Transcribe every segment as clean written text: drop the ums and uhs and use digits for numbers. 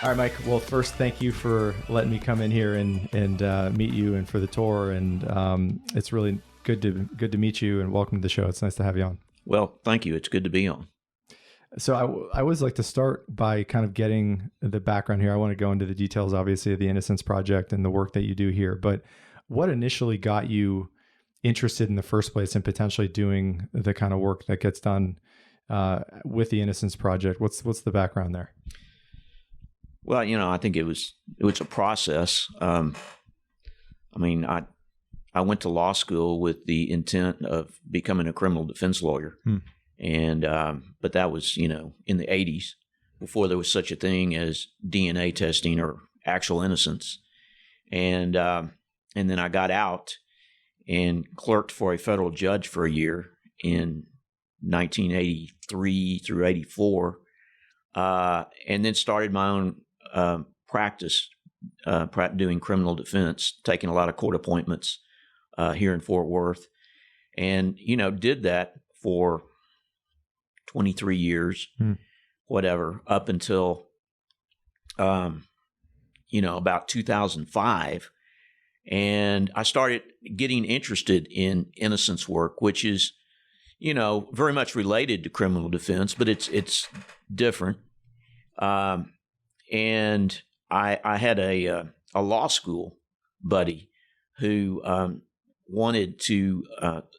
All right, Mike. Well, first, thank you for letting me come in here and meet you and for the tour. And it's really good to meet you and welcome to the show. It's nice to have you on. Well, thank you. It's good to be on. So I always like to start by kind of getting the background here. I want to go into the details, obviously, of the Innocence Project and the work that you do here. But what initially got you interested in the first place in potentially doing the kind of work that gets done with the Innocence Project? What's the background there? Well, I think it was a process. I went to law school with the intent of becoming a criminal defense lawyer, and but that was in the 80s, before there was such a thing as DNA testing or actual innocence, and then I got out and clerked for a federal judge for a year in 1983 through 84, and then started my own practice doing criminal defense, taking a lot of court appointments here in Fort Worth, and did that for 23 years, whatever, up until about 2005, and I started getting interested in innocence work, which is very much related to criminal defense, but it's different. And I had a law school buddy who wanted to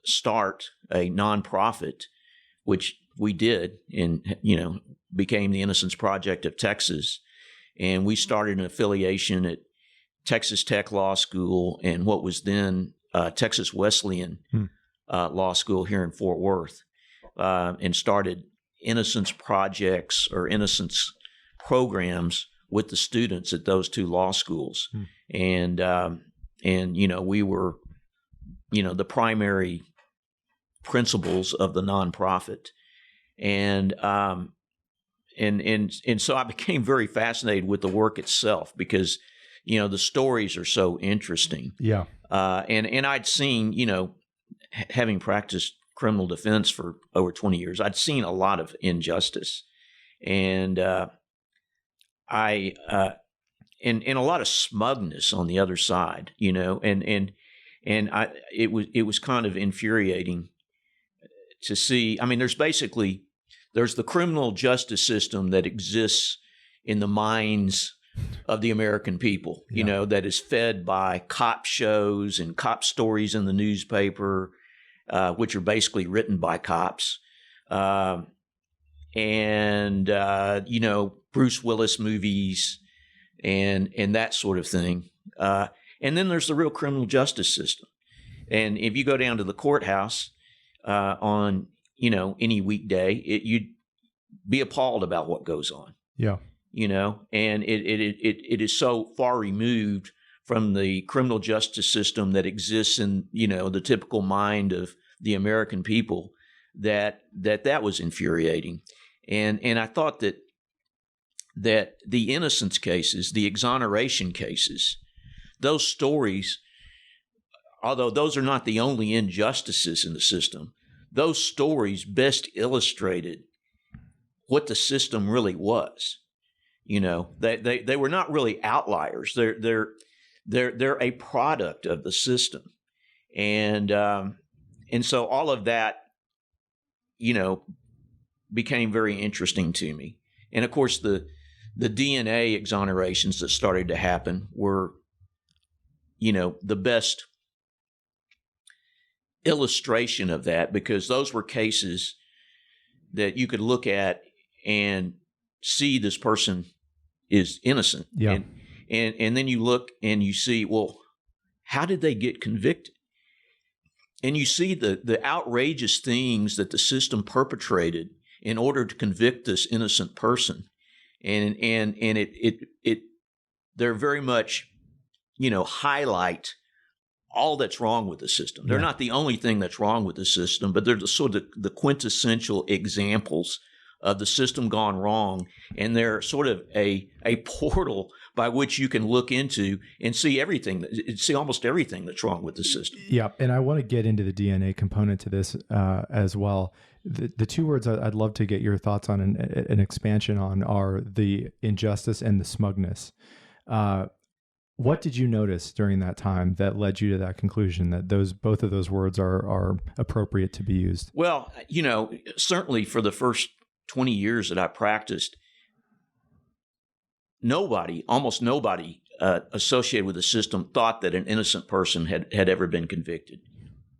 start a nonprofit, which we did, and became the Innocence Project of Texas. And we started an affiliation at Texas Tech Law School and what was then Texas Wesleyan Law School here in Fort Worth, and started innocence projects or innocence programs with the students at those two law schools. And we were the primary principals of the nonprofit, and so I became very fascinated with the work itself because the stories are so interesting. Yeah. And I'd seen having practiced criminal defense for over 20 years, I'd seen a lot of injustice, and and a lot of smugness on the other side, it was kind of infuriating to see. I mean, there's the criminal justice system that exists in the minds of the American people, that is fed by cop shows and cop stories in the newspaper, which are basically written by cops, and Bruce Willis movies and that sort of thing. And then there's the real criminal justice system. And if you go down to the courthouse on any weekday, you'd be appalled about what goes on. Yeah. And it is so far removed from the criminal justice system that exists in the typical mind of the American people that was infuriating. And I thought that the innocence cases, the exoneration cases, those stories, although those are not the only injustices in the system, those stories best illustrated what the system really was. They were not really outliers. They're a product of the system, and so all of that, became very interesting to me. And of course, the DNA exonerations that started to happen were, the best illustration of that, because those were cases that you could look at and see this person is innocent. Yeah. And then you look and you see, well, how did they get convicted? And you see the outrageous things that the system perpetrated in order to convict this innocent person. And they're very much, highlight all that's wrong with the system. They're not the only thing that's wrong with the system, but they're sort of the quintessential examples of the system gone wrong, and they're sort of a portal by which you can look into and see almost everything that's wrong with the system. Yeah, and I want to get into the DNA component to this as well. The two words I'd love to get your thoughts on and an expansion on are the injustice and the smugness. What did you notice during that time that led you to that conclusion that both of those words are appropriate to be used? Well, certainly for the first 20 years that I practiced, almost nobody associated with the system thought that an innocent person had ever been convicted.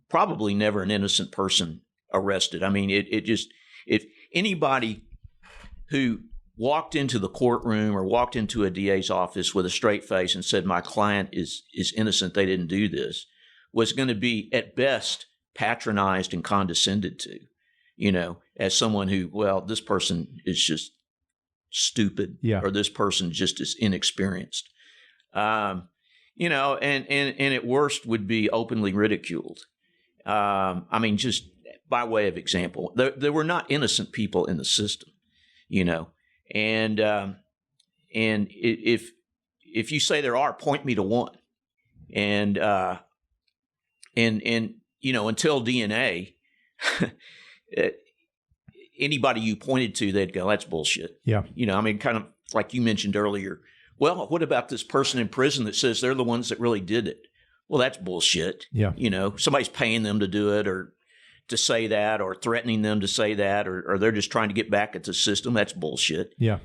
Probably never an innocent person arrested. I mean, if anybody who walked into the courtroom or walked into a DA's office with a straight face and said, my client is innocent, they didn't do this, was going to be at best patronized and condescended to, as someone who, well, this person is just stupid, or this person just is inexperienced. And at worst would be openly ridiculed. I mean, just by way of example, there were not innocent people in the system, and if you say there are, point me to one, and until DNA, anybody you pointed to, they'd go, that's bullshit. Yeah. I mean, kind of like you mentioned earlier. Well, what about this person in prison that says they're the ones that really did it? Well, that's bullshit. Yeah. Somebody's paying them to do it, or to say that, or threatening them to say that, or they're just trying to get back at the system. That's bullshit. Yeah.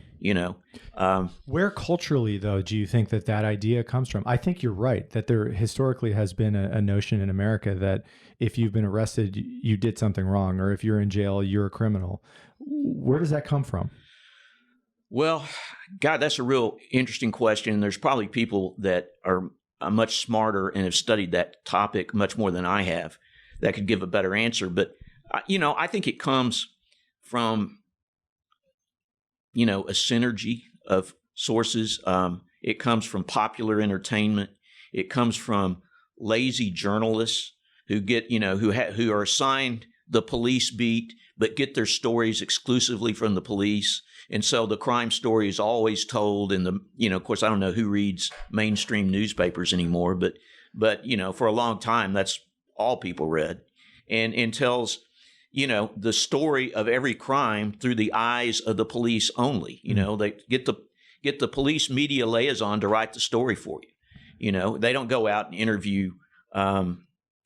Where culturally, though, do you think that idea comes from? I think you're right, that there historically has been a notion in America that if you've been arrested, you did something wrong, or if you're in jail, you're a criminal. Where does that come from? Well, God, that's a real interesting question. There's probably people that are much smarter and have studied that topic much more than I have that could give a better answer. But, I think it comes from, a synergy of sources. It comes from popular entertainment. It comes from lazy journalists who get, who are assigned the police beat, but get their stories exclusively from the police. And so the crime story is always told in the, of course, I don't know who reads mainstream newspapers anymore, but for a long time, that's all people read, and tells, the story of every crime through the eyes of the police only. They get the police media liaison to write the story for you. They don't go out and interview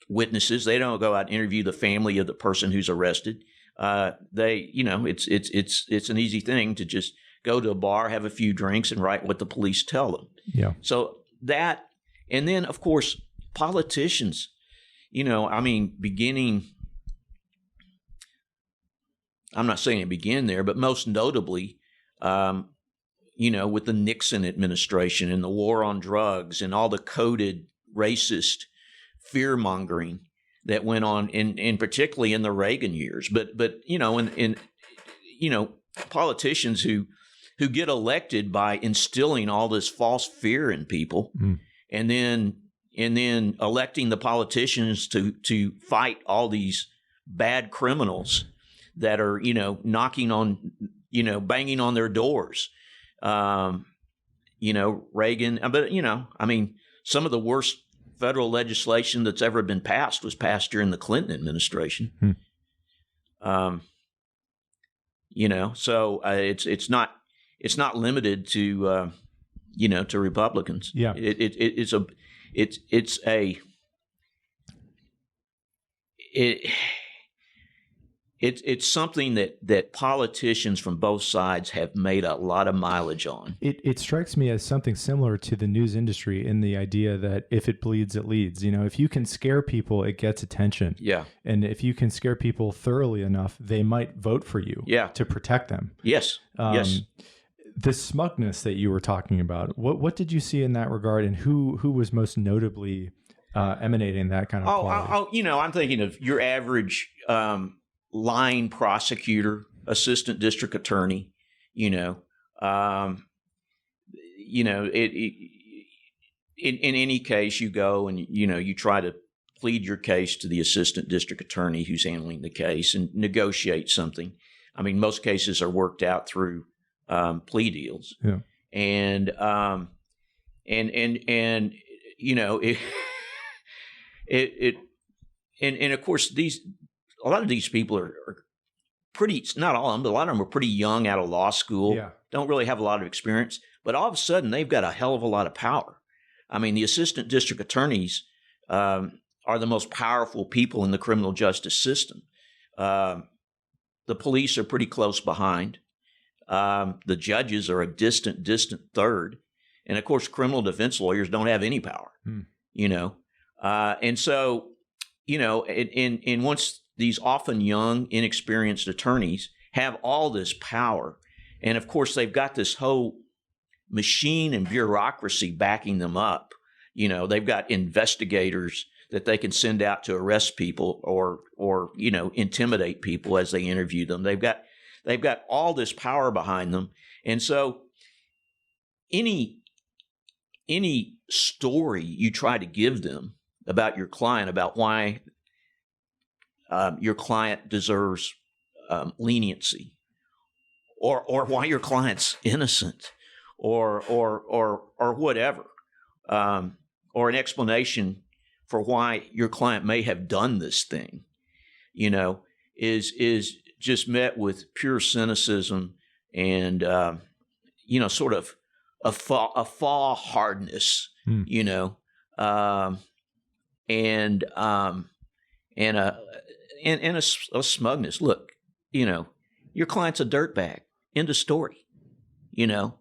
witnesses. They don't go out and interview the family of the person who's arrested. It's an easy thing to just go to a bar, have a few drinks, and write what the police tell them. Yeah. So that, and then of course, politicians, beginning, I'm not saying it began there, but most notably, with the Nixon administration and the war on drugs and all the coded racist fear mongering that went on in particularly in the Reagan years, but in politicians who get elected by instilling all this false fear in people, and then electing the politicians to fight all these bad criminals that are knocking on banging on their doors. Reagan, but some of the worst federal legislation that's ever been passed was passed during the Clinton administration. So it's not limited to to Republicans. Yeah, It's something that politicians from both sides have made a lot of mileage on. It strikes me as something similar to the news industry in the idea that if it bleeds, it leads. If you can scare people, it gets attention. Yeah. And if you can scare people thoroughly enough, they might vote for you. Yeah. To protect them. Yes. Yes. The smugness that you were talking about, what did you see in that regard, and who was most notably emanating that kind of quality? I'm thinking of your average line prosecutor, assistant district attorney, in any case you go and, you try to plead your case to the assistant district attorney who's handling the case and negotiate something. I mean, most cases are worked out through plea deals. Yeah. And of course a lot of these people are pretty, not all of them, but a lot of them are pretty young out of law school, Yeah. don't really have a lot of experience, but all of a sudden they've got a hell of a lot of power. I mean, the assistant district attorneys are the most powerful people in the criminal justice system. The police are pretty close behind. The judges are a distant third. And of course, criminal defense lawyers don't have any power, you know. And so, you know, and once these often young, inexperienced attorneys have all this power, and of course, they've got this whole machine and bureaucracy backing them up. You know, they've got investigators that they can send out to arrest people or you know, intimidate people as they interview them. They've got all this power behind them. And so any story you try to give them about your client, about why your client deserves leniency, or why your client's innocent, or whatever, or an explanation for why your client may have done this thing, you know, is just met with pure cynicism and you know, sort of a fall hardness, you know, and a smugness. Look, you know, your client's a dirtbag. End of story. You know,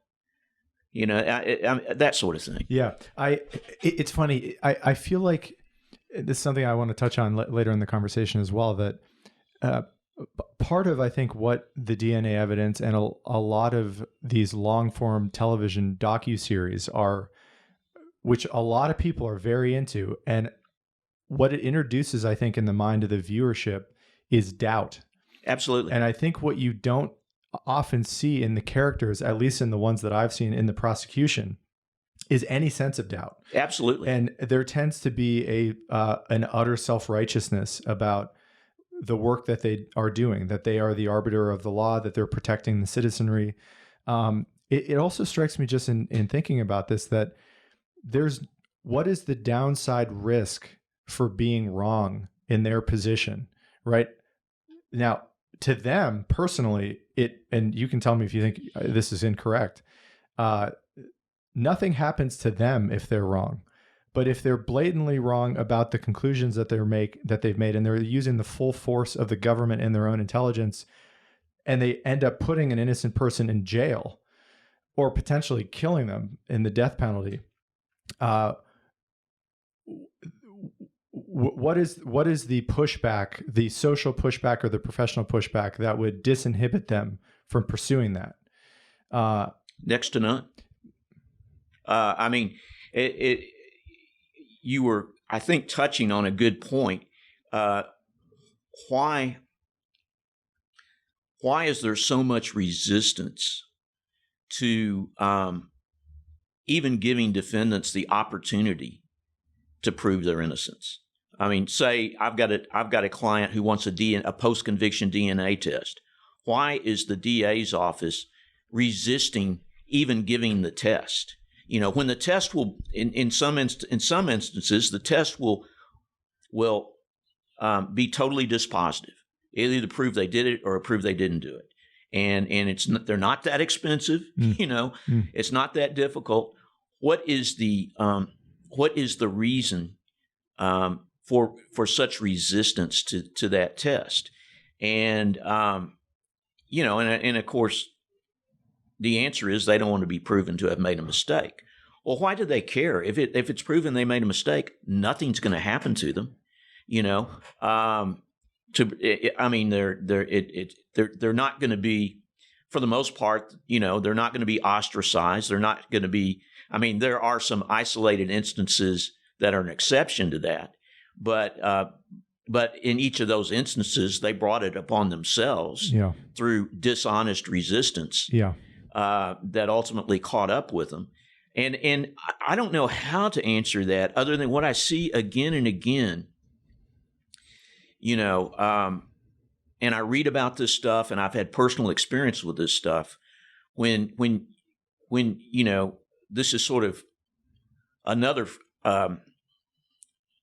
that sort of thing. Yeah, it's funny. I feel like this is something I want to touch on later in the conversation as well. That part of, I think, what the DNA evidence and a lot of these long form television docuseries are, which a lot of people are very into, and what it introduces, I think, in the mind of the viewership is doubt. Absolutely. And I think what you don't often see in the characters, at least in the ones that I've seen in the prosecution, is any sense of doubt. Absolutely. And there tends to be an utter self-righteousness about the work that they are doing, that they are the arbiter of the law, that they're protecting the citizenry. It also strikes me just in thinking about this, that what is the downside risk for being wrong in their position, right? Now, to them personally, and you can tell me if you think this is incorrect, nothing happens to them if they're wrong. But if they're blatantly wrong about the conclusions that they've made, and they're using the full force of the government and their own intelligence, and they end up putting an innocent person in jail or potentially killing them in the death penalty, what is the pushback, the social pushback or the professional pushback that would disinhibit them from pursuing that? Next to none. I mean, you were, I think, touching on a good point. Why is there so much resistance to even giving defendants the opportunity to prove their innocence? I mean, say I've got a client who wants a post-conviction DNA test. Why is the DA's office resisting even giving the test? You know, when the test will, in some instances, the test will be totally dispositive. It'll either prove they did it or prove they didn't do it. And they're not that expensive. You know, it's not that difficult. What is the reason for such resistance to that test? And you know, and of course, the answer is they don't want to be proven to have made a mistake. Well, why do they care? If it's proven they made a mistake, nothing's going to happen to them. You know, I mean, they're not going to be, for the most part, you know, they're not going to be ostracized. They're not going to be. I mean, there are some isolated instances that are an exception to that, but in each of those instances, they brought it upon themselves through dishonest resistance. That ultimately caught up with them. And I don't know how to answer that other than what I see again and again, you know, and I read about this stuff, and I've had personal experience with this stuff. When you know, this is sort of another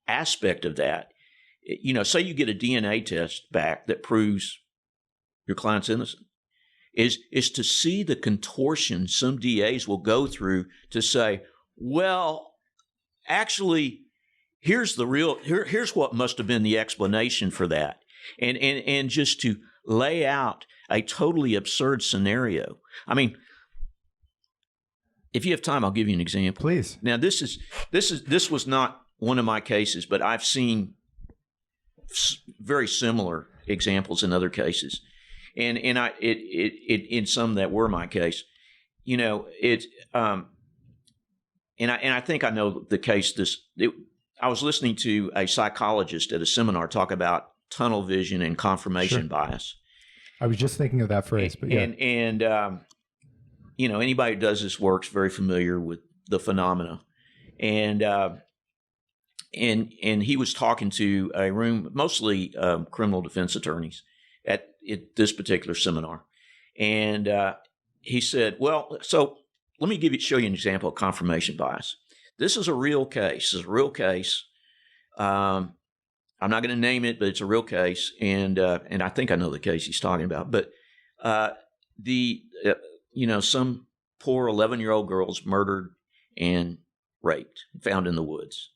aspect of that. You know, say you get a DNA test back that proves your client's innocent, is to see the contortion some DAs will go through to say, well, actually, here's what must have been the explanation for that. And just to lay out a totally absurd scenario. I mean, if you have time, I'll give you an example. Please. Now, this was not one of my cases, but I've seen very similar examples in other cases, and in some that were my case. You know, and I think I know the case. I was listening to a psychologist at a seminar talk about tunnel vision and confirmation bias. I was just thinking of that phrase, but yeah. And you know, anybody who does this work's very familiar with the phenomena. And he was talking to a room, mostly criminal defense attorneys at this particular seminar. And he said, well, so let me show you an example of confirmation bias. This is a real case. This is a real case. I'm not going to name it, but it's a real case. And I think I know the case he's talking about. But some poor 11-year-old girl's murdered and raped, found in the woods.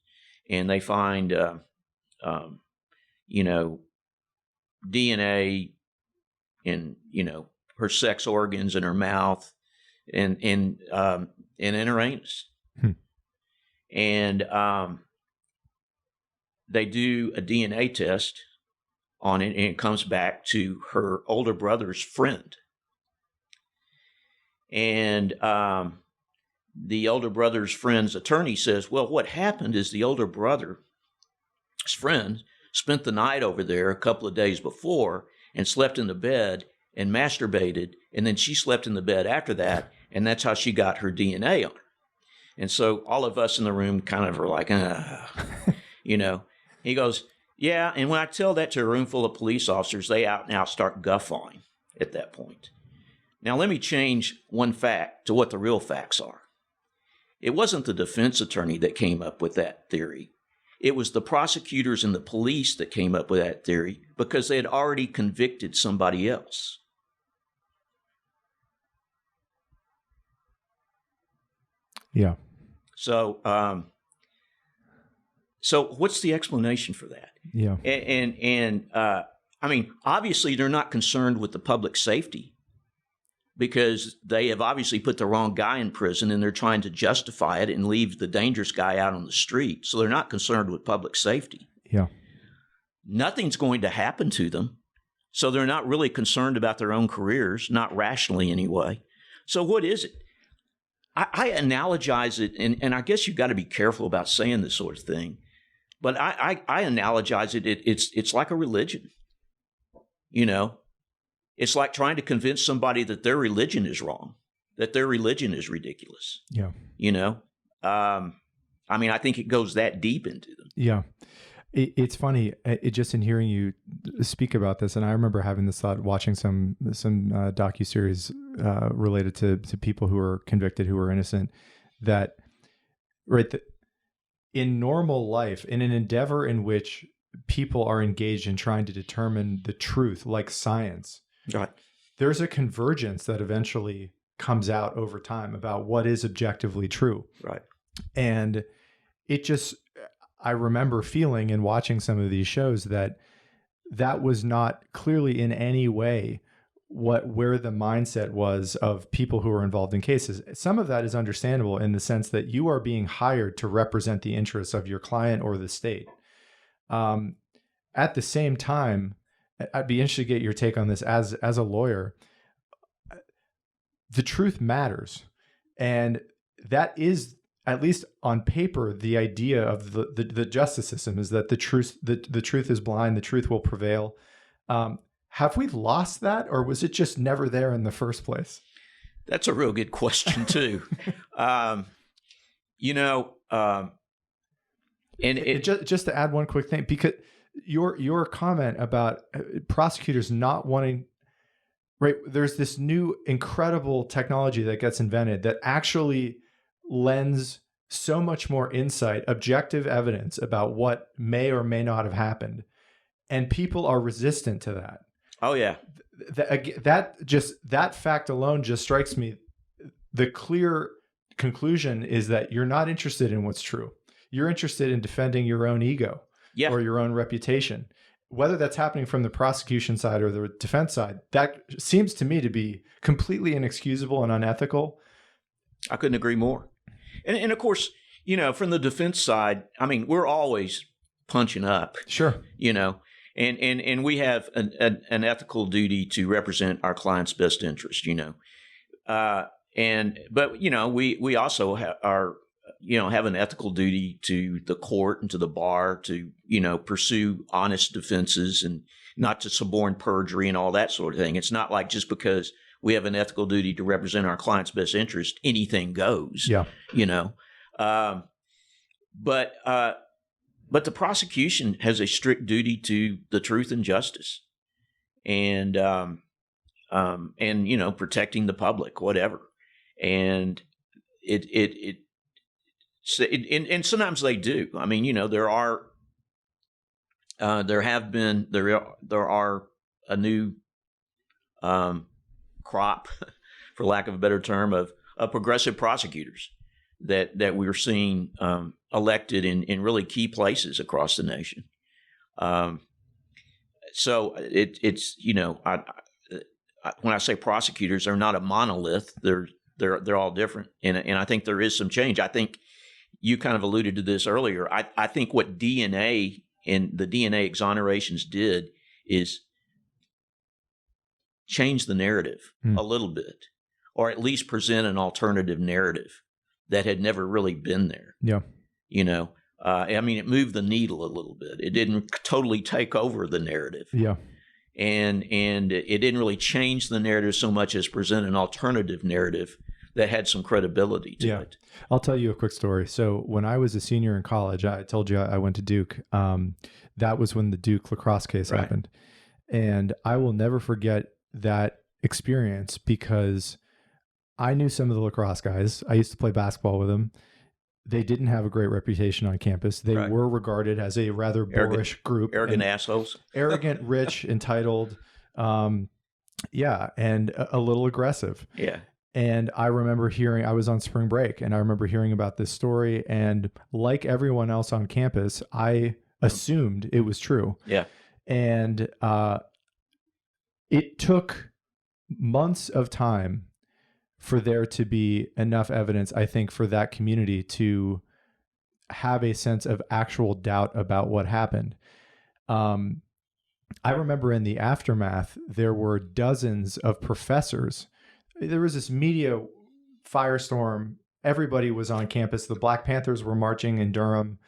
And they find, DNA in, her sex organs in her mouth and in her anus. And they do a DNA test on it, and it comes back to her older brother's friend. And the older brother's friend's attorney says, well, what happened is the older brother's friend spent the night over there a couple of days before and slept in the bed and masturbated, and then she slept in the bed after that, and that's how she got her DNA on her. And so all of us in the room kind of are like, He goes, yeah, and when I tell that to a room full of police officers, they out and out start guffawing at that point. Now, let me change one fact to what the real facts are. It wasn't the defense attorney that came up with that theory. It was the prosecutors and the police that came up with that theory because they had already convicted somebody else. Yeah. So what's the explanation for that? Yeah. And I mean, obviously they're not concerned with the public safety because they have obviously put the wrong guy in prison and they're trying to justify it and leave the dangerous guy out on the street. So they're not concerned with public safety. Yeah. Nothing's going to happen to them. So they're not really concerned about their own careers, not rationally anyway. So what is it? I analogize it, and I guess you've got to be careful about saying this sort of thing, but I analogize it. It's like a religion, It's like trying to convince somebody that their religion is wrong, that their religion is ridiculous. Yeah. I mean, I think it goes that deep into them. Yeah. It's funny, just in hearing you speak about this, and I remember having this thought watching some docuseries related to people who are convicted, who are innocent, that in normal life, in an endeavor in which people are engaged in trying to determine the truth, like science, right, there's a convergence that eventually comes out over time about what is objectively true. Right. And I remember feeling and watching some of these shows that was not clearly in any way where the mindset was of people who are involved in cases. Some of that is understandable in the sense that you are being hired to represent the interests of your client or the state. At the same time, I'd be interested to get your take on this as a lawyer. The truth matters, and that is, at least on paper, the idea of the justice system is that the truth is blind, the truth will prevail. Have we lost that, or was it just never there in the first place? That's a real good question too. Just to add one quick thing, because your comment about prosecutors not wanting, right? There's this new incredible technology that gets invented that actually lends so much more insight, objective evidence about what may or may not have happened. And people are resistant to that. Oh, yeah. that fact alone just strikes me. The clear conclusion is that you're not interested in what's true. You're interested in defending your own ego or your own reputation. Whether that's happening from the prosecution side or the defense side, that seems to me to be completely inexcusable and unethical. I couldn't agree more. And of course, from the defense side, I mean, we're always punching up. Sure. And we have an ethical duty to represent our client's best interest, but we also have an ethical duty to the court and to the bar to, pursue honest defenses and not to suborn perjury and all that sort of thing. It's not like just because we have an ethical duty to represent our client's best interest, anything goes. Yeah. But the prosecution has a strict duty to the truth and justice, and protecting the public, whatever. And and sometimes they do. I mean, there are a new crop, for lack of a better term, of progressive prosecutors that we're seeing elected in really key places across the nation. So it's when I say prosecutors, they're not a monolith. They're all different, and I think there is some change. I think you kind of alluded to this earlier. I think what DNA and the DNA exonerations did is change the narrative a little bit, or at least present an alternative narrative that had never really been there. Yeah. I mean, it moved the needle a little bit. It didn't totally take over the narrative. Yeah. And it didn't really change the narrative so much as present an alternative narrative that had some credibility to it. I'll tell you a quick story. So when I was a senior in college, I told you I went to Duke. That was when the Duke Lacrosse case happened. And I will never forget that experience because I knew some of the lacrosse guys. I used to play basketball with them. They didn't have a great reputation on campus. They were regarded as a rather boorish group. Arrogant assholes. Arrogant, rich, entitled, and a little aggressive. Yeah. And I remember I was on spring break, and I remember hearing about this story. And like everyone else on campus, I assumed it was true. Yeah. And it took months of time for there to be enough evidence, I think, for that community to have a sense of actual doubt about what happened. I remember in the aftermath, there were dozens of professors. There was this media firestorm. Everybody was on campus. The Black Panthers were marching in Durham.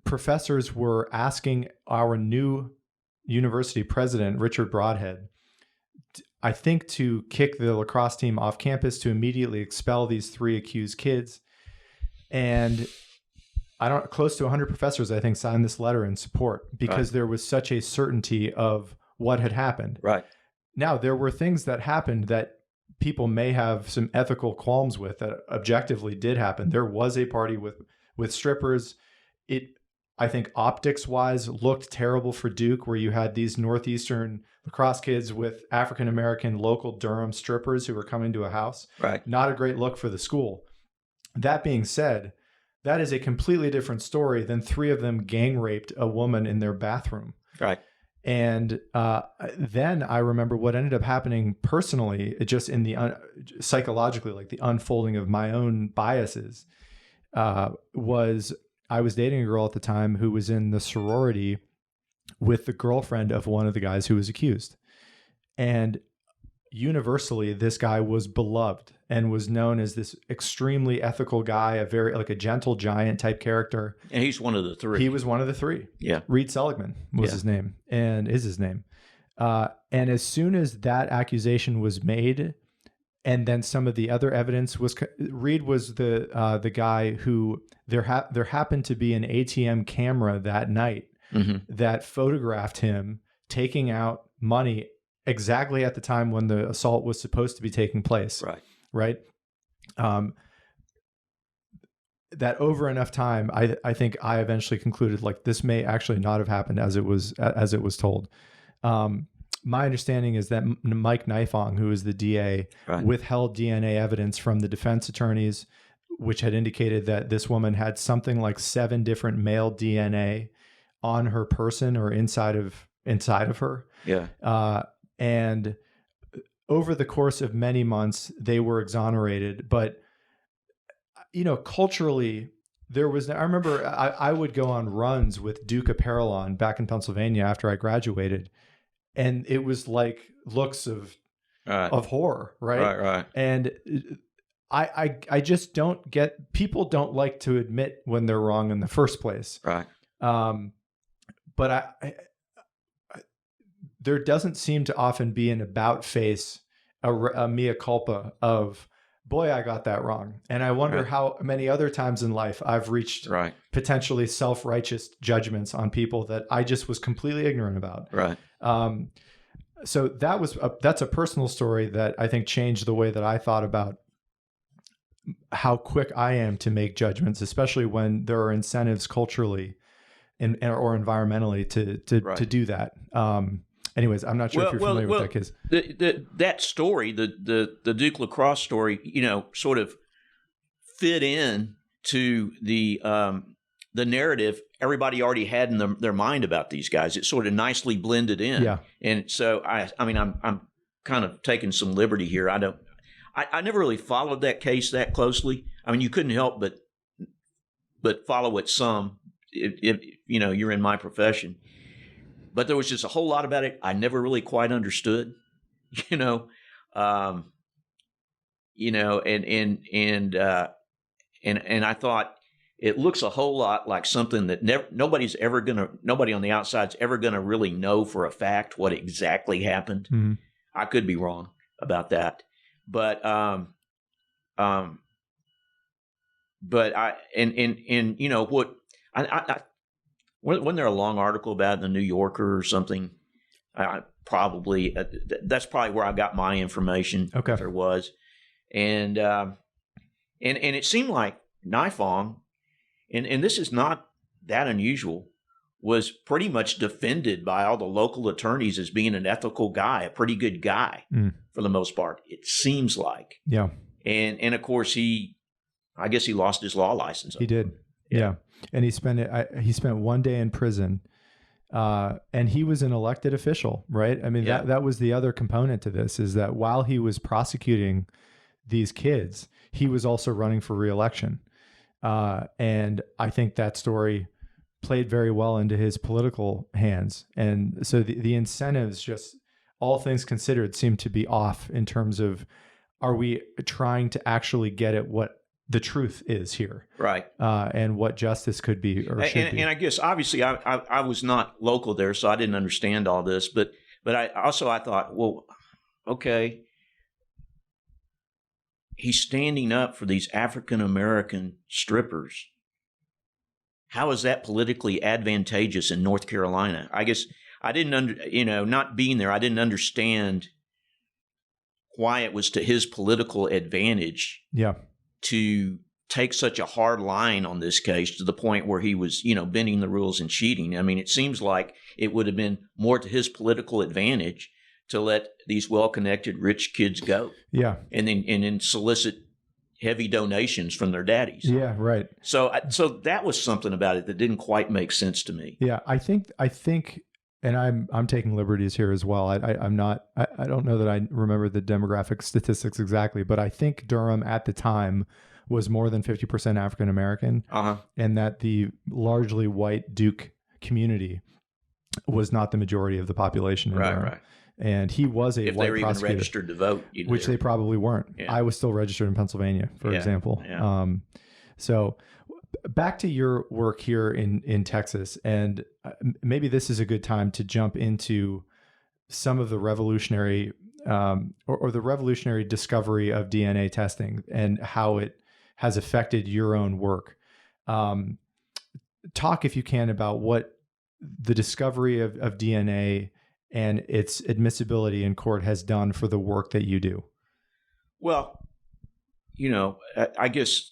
Professors were asking our new university president, Richard Broadhead, I think to kick the lacrosse team off campus, to immediately expel these 3 accused kids. And close to 100 professors, I think, signed this letter in support because there was such a certainty of what had happened. Right. Now, there were things that happened that people may have some ethical qualms with that objectively did happen. There was a party with strippers. It, I think, optics-wise, looked terrible for Duke, where you had these Northeastern lacrosse kids with African-American local Durham strippers who were coming to a house. Right. Not a great look for the school. That being said, that is a completely different story than 3 of them gang raped a woman in their bathroom. Right. And then I remember what ended up happening personally, just in the psychologically, like the unfolding of my own biases, was I was dating a girl at the time who was in the sorority with the girlfriend of one of the guys who was accused. And universally, this guy was beloved and was known as this extremely ethical guy, a gentle giant type character. And he's one of the 3. He was one of the 3. Yeah. Reed Seligman was his name and is his name. And as soon as that accusation was made, and then some of the other evidence was, Reed was the guy who there happened to be an ATM camera that night that photographed him taking out money exactly at the time when the assault was supposed to be taking place. Right. That over enough time, I think I eventually concluded, like, this may actually not have happened as it was told. my understanding is that Mike Nifong, who is the DA, withheld DNA evidence from the defense attorneys, which had indicated that this woman had something like 7 different male DNA on her person or inside of her. Yeah. And over the course of many months, they were exonerated. But, culturally, I remember I would go on runs with Duke Apparel on back in Pennsylvania after I graduated. And it was like looks of horror, right? Right. And I just don't get, people don't like to admit when they're wrong in the first place. Right. But there doesn't seem to often be an about face, a mea culpa of, boy, I got that wrong. And I wonder how many other times in life I've reached potentially self-righteous judgments on people that I just was completely ignorant about. Right. So that's a personal story that I think changed the way that I thought about how quick I am to make judgments, especially when there are incentives culturally or environmentally to do that. Anyways, I'm not sure if you're familiar with that case. That story, the Duke Lacrosse story, sort of fit in to the narrative everybody already had in their mind about these guys. It sort of nicely blended in. Yeah. And so I'm kind of taking some liberty here. I never really followed that case that closely. I mean, you couldn't help but follow it some if you're in my profession. But there was just a whole lot about it I never really quite understood, and I thought it looks a whole lot like something that nobody on the outside's ever gonna really know for a fact what exactly happened. Mm-hmm. I could be wrong about that, but wasn't there a long article about it in the New Yorker or something? That's probably where I got my information. Okay. If there was, and it seemed like Nifong, and this is not that unusual, was pretty much defended by all the local attorneys as being an ethical guy, a pretty good guy for the most part. It seems like. Yeah. And of course I guess he lost his law license. He did. Yeah. And he spent 1 day in prison, and he was an elected official, right? I mean, that was the other component to this, is that while he was prosecuting these kids, he was also running for re-election. And I think that story played very well into his political hands. And so the incentives, just all things considered, seem to be off in terms of, are we trying to actually get at what the truth is here, right? And what justice could be or should be. And I guess obviously I was not local there, so I didn't understand all this. But I thought, well, okay, he's standing up for these African American strippers. How is that politically advantageous in North Carolina? I guess I didn't not being there, I didn't understand why it was to his political advantage. Yeah. To take such a hard line on this case to the point where he was, bending the rules and cheating. I mean, it seems like it would have been more to his political advantage to let these well-connected rich kids go. Yeah. And then solicit heavy donations from their daddies. Yeah, right. So that was something about it that didn't quite make sense to me. Yeah, I think and I'm taking liberties here as well. I don't know that I remember the demographic statistics exactly, but I think Durham at the time was more than 50% African American, and that the largely white Duke community was not the majority of the population in Durham. Right. And he was a white prosecutor. If they were even registered to vote. Which they probably weren't. Yeah. I was still registered in Pennsylvania, for example. Yeah. So back to your work here in Texas, and maybe this is a good time to jump into some of the revolutionary or the revolutionary discovery of DNA testing and how it has affected your own work. Talk, if you can, about what the discovery of DNA and its admissibility in court has done for the work that you do. Well, I guess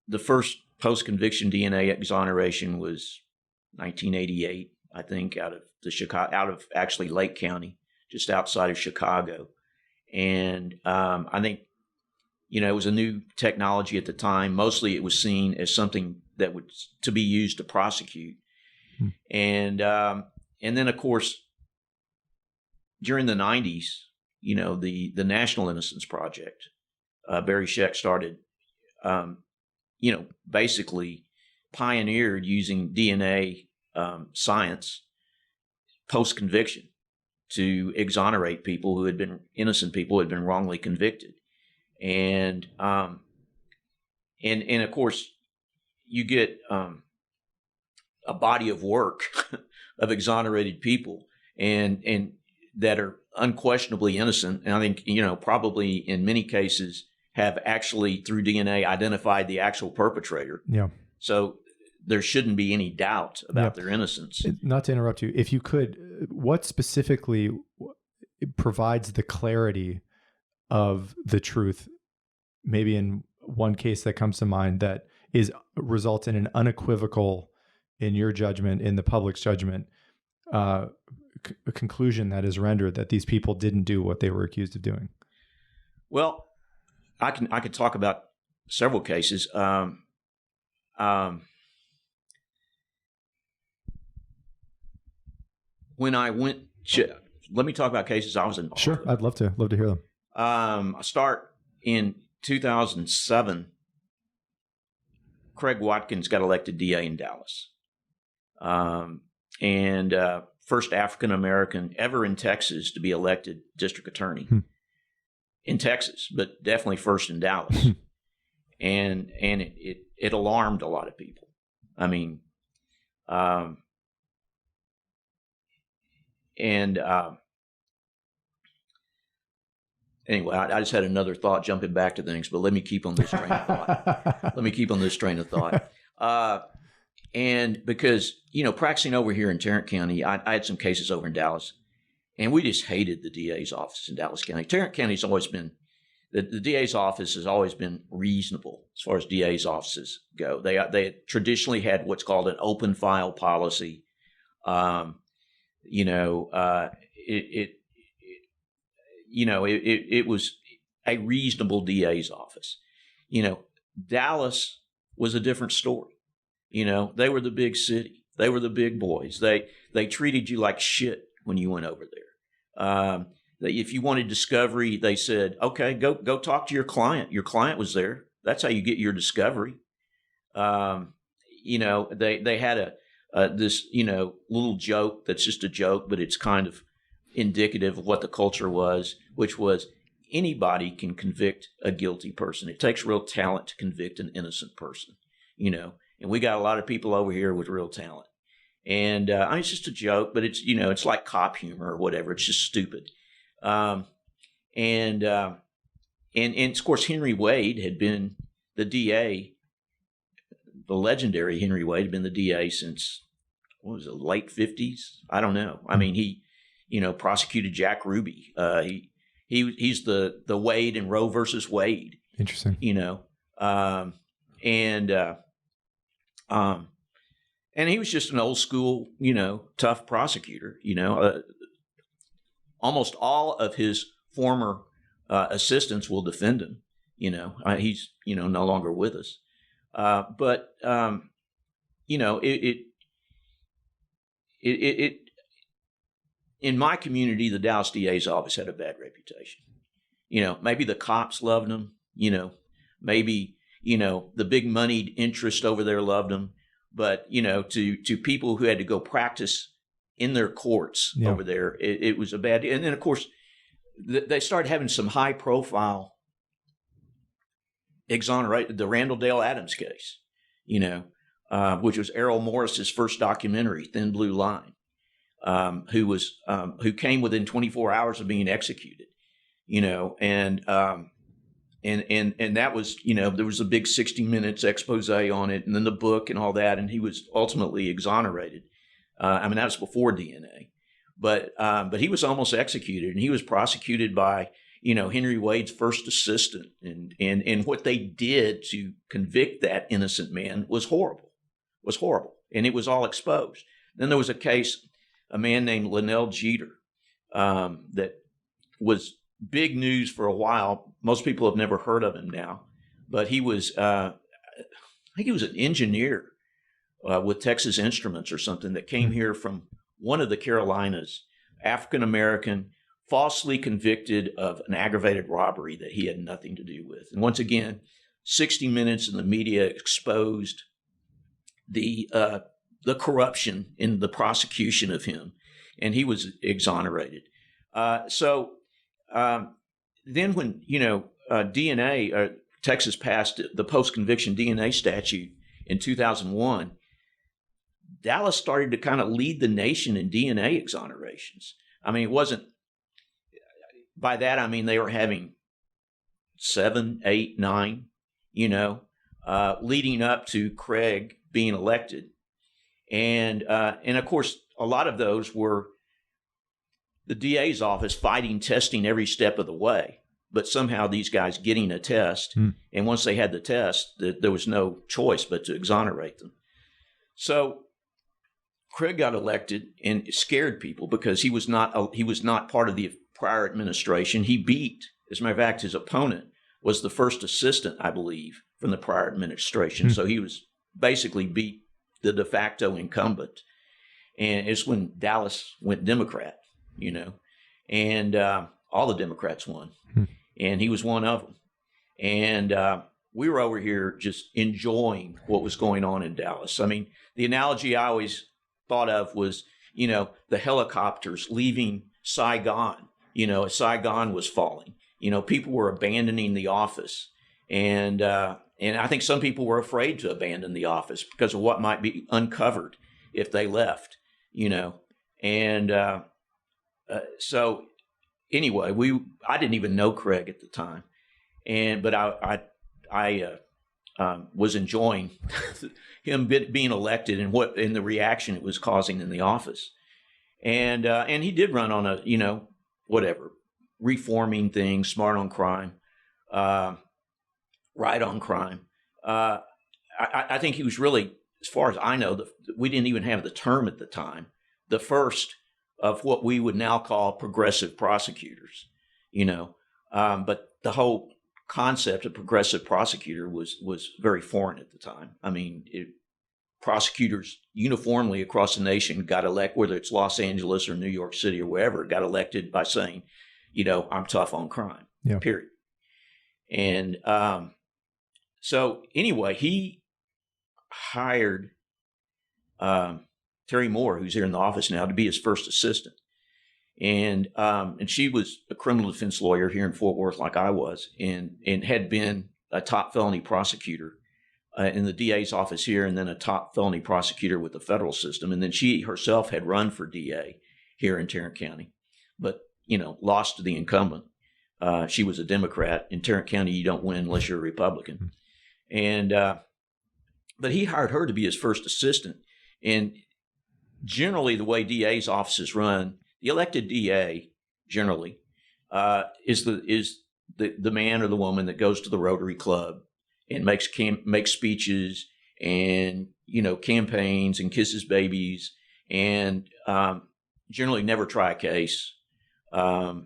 the first post-conviction DNA exoneration was 1988, I think, out of the Chicago, out of actually Lake County, just outside of Chicago. And I think, it was a new technology at the time. Mostly it was seen as something that was to be used to prosecute. And then, of course, during the 90s, the National Innocence Project, Barry Scheck started, basically pioneered using DNA science post-conviction to exonerate people who had been innocent people who had been wrongly convicted. And of course, you get a body of work of exonerated people and that are unquestionably innocent. And I think, probably in many cases have actually through DNA identified the actual perpetrator. Yeah. So there shouldn't be any doubt about their innocence. Not to interrupt you, if you could, what specifically provides the clarity of the truth, maybe in one case that comes to mind that results in an unequivocal, in your judgment, in the public's judgment, a conclusion that is rendered that these people didn't do what they were accused of doing? Well, I could talk about several cases. When I went, let me talk about cases I was involved Sure, with. I'd love to hear them. I start in 2007. Craig Watkins got elected DA in Dallas, and first African American ever in Texas to be elected district attorney in Texas, but definitely first in Dallas. And it alarmed a lot of people. I mean, anyway, I just had another thought jumping back to things, but let me keep on this train of thought. And because, practicing over here in Tarrant County, I had some cases over in Dallas, and we just hated the DA's office in Dallas County. Tarrant County's always been, the DA's office has always been reasonable as far as DA's offices go. They traditionally had what's called an open file policy. It was a reasonable DA's office. Dallas was a different story. They were the big city. They were the big boys. They treated you like shit when you went over there. If you wanted discovery, they said, okay, go talk to your client. Your client was there. That's how you get your discovery. They had this little joke that's just a joke, but it's kind of indicative of what the culture was, which was anybody can convict a guilty person. It takes real talent to convict an innocent person, and we got a lot of people over here with real talent. And it's just a joke, but it's, it's like cop humor or whatever. It's just stupid. And of course, Henry Wade had been the DA. The legendary Henry Wade had been the DA since, late 50s? I don't know. I mean, he, prosecuted Jack Ruby. He's the Wade in Roe versus Wade. Interesting. And he was just an old school, tough prosecutor. Almost all of his former assistants will defend him. He's no longer with us. But in my community, the Dallas DA's office had a bad reputation. Maybe the cops loved him. Maybe the big moneyed interest over there loved him. But to people who had to go practice in their courts over there, it was a bad. And then of course, they started having some high profile exonerated. The Randall Dale Adams case, which was Errol Morris's first documentary, Thin Blue Line, who came within 24 hours of being executed, and that was, there was a big 60 minutes expose on it, and then the book and all that, and he was ultimately exonerated. That was before DNA, but he was almost executed, and he was prosecuted by, Henry Wade's first assistant, and what they did to convict that innocent man was horrible, and it was all exposed. Then there was a case a man named Linnell Jeter that was big news for a while. Most people have never heard of him now, but he was, I think he was an engineer with Texas Instruments or something that came here from one of the Carolinas, African American, falsely convicted of an aggravated robbery that he had nothing to do with. And once again, 60 Minutes in the media exposed the corruption in the prosecution of him, and he was exonerated. So then when, DNA, Texas passed the post-conviction DNA statute in 2001, Dallas started to kind of lead the nation in DNA exonerations. I mean, it wasn't, by that I mean they were having 7, 8, 9, leading up to Craig being elected. And of course, a lot of those were the DA's office fighting testing every step of the way. But somehow these guys getting a test, and once they had the test, there was no choice but to exonerate them. So Craig got elected, and it scared people because he was not part of the prior administration. He beat, as a matter of fact, his opponent was the first assistant, I believe, from the prior administration. So he was basically beat the de facto incumbent. And it's when Dallas went Democrat, and all the Democrats won. And he was one of them. And we were over here just enjoying what was going on in Dallas. I mean, the analogy I always thought of was, the helicopters leaving Saigon, as Saigon was falling. People were abandoning the office. And I think some people were afraid to abandon the office because of what might be uncovered if they left, And so anyway, I didn't even know Craig at the time, but I was enjoying him being elected and the reaction it was causing in the office, and he did run on a reforming things, smart on crime, right on crime. I think he was really, as far as I know, we didn't even have the term at the time, the first of what we would now call progressive prosecutors, but the whole concept of progressive prosecutor was very foreign at the time. I mean, prosecutors uniformly across the nation got elected, whether it's Los Angeles or New York City or wherever, got elected by saying, I'm tough on crime, period. And so anyway, he hired Terry Moore, who's here in the office now, to be his first assistant. And she was a criminal defense lawyer here in Fort Worth, like I was, and had been a top felony prosecutor in the DA's office here, and then a top felony prosecutor with the federal system. And then she herself had run for DA here in Tarrant County, but, lost to the incumbent. She was a Democrat. In Tarrant County, you don't win unless you're a Republican. And but he hired her to be his first assistant. And generally, the way DA's offices run, the elected DA generally is the man or the woman that goes to the Rotary Club and makes speeches and campaigns and kisses babies and generally never try a case and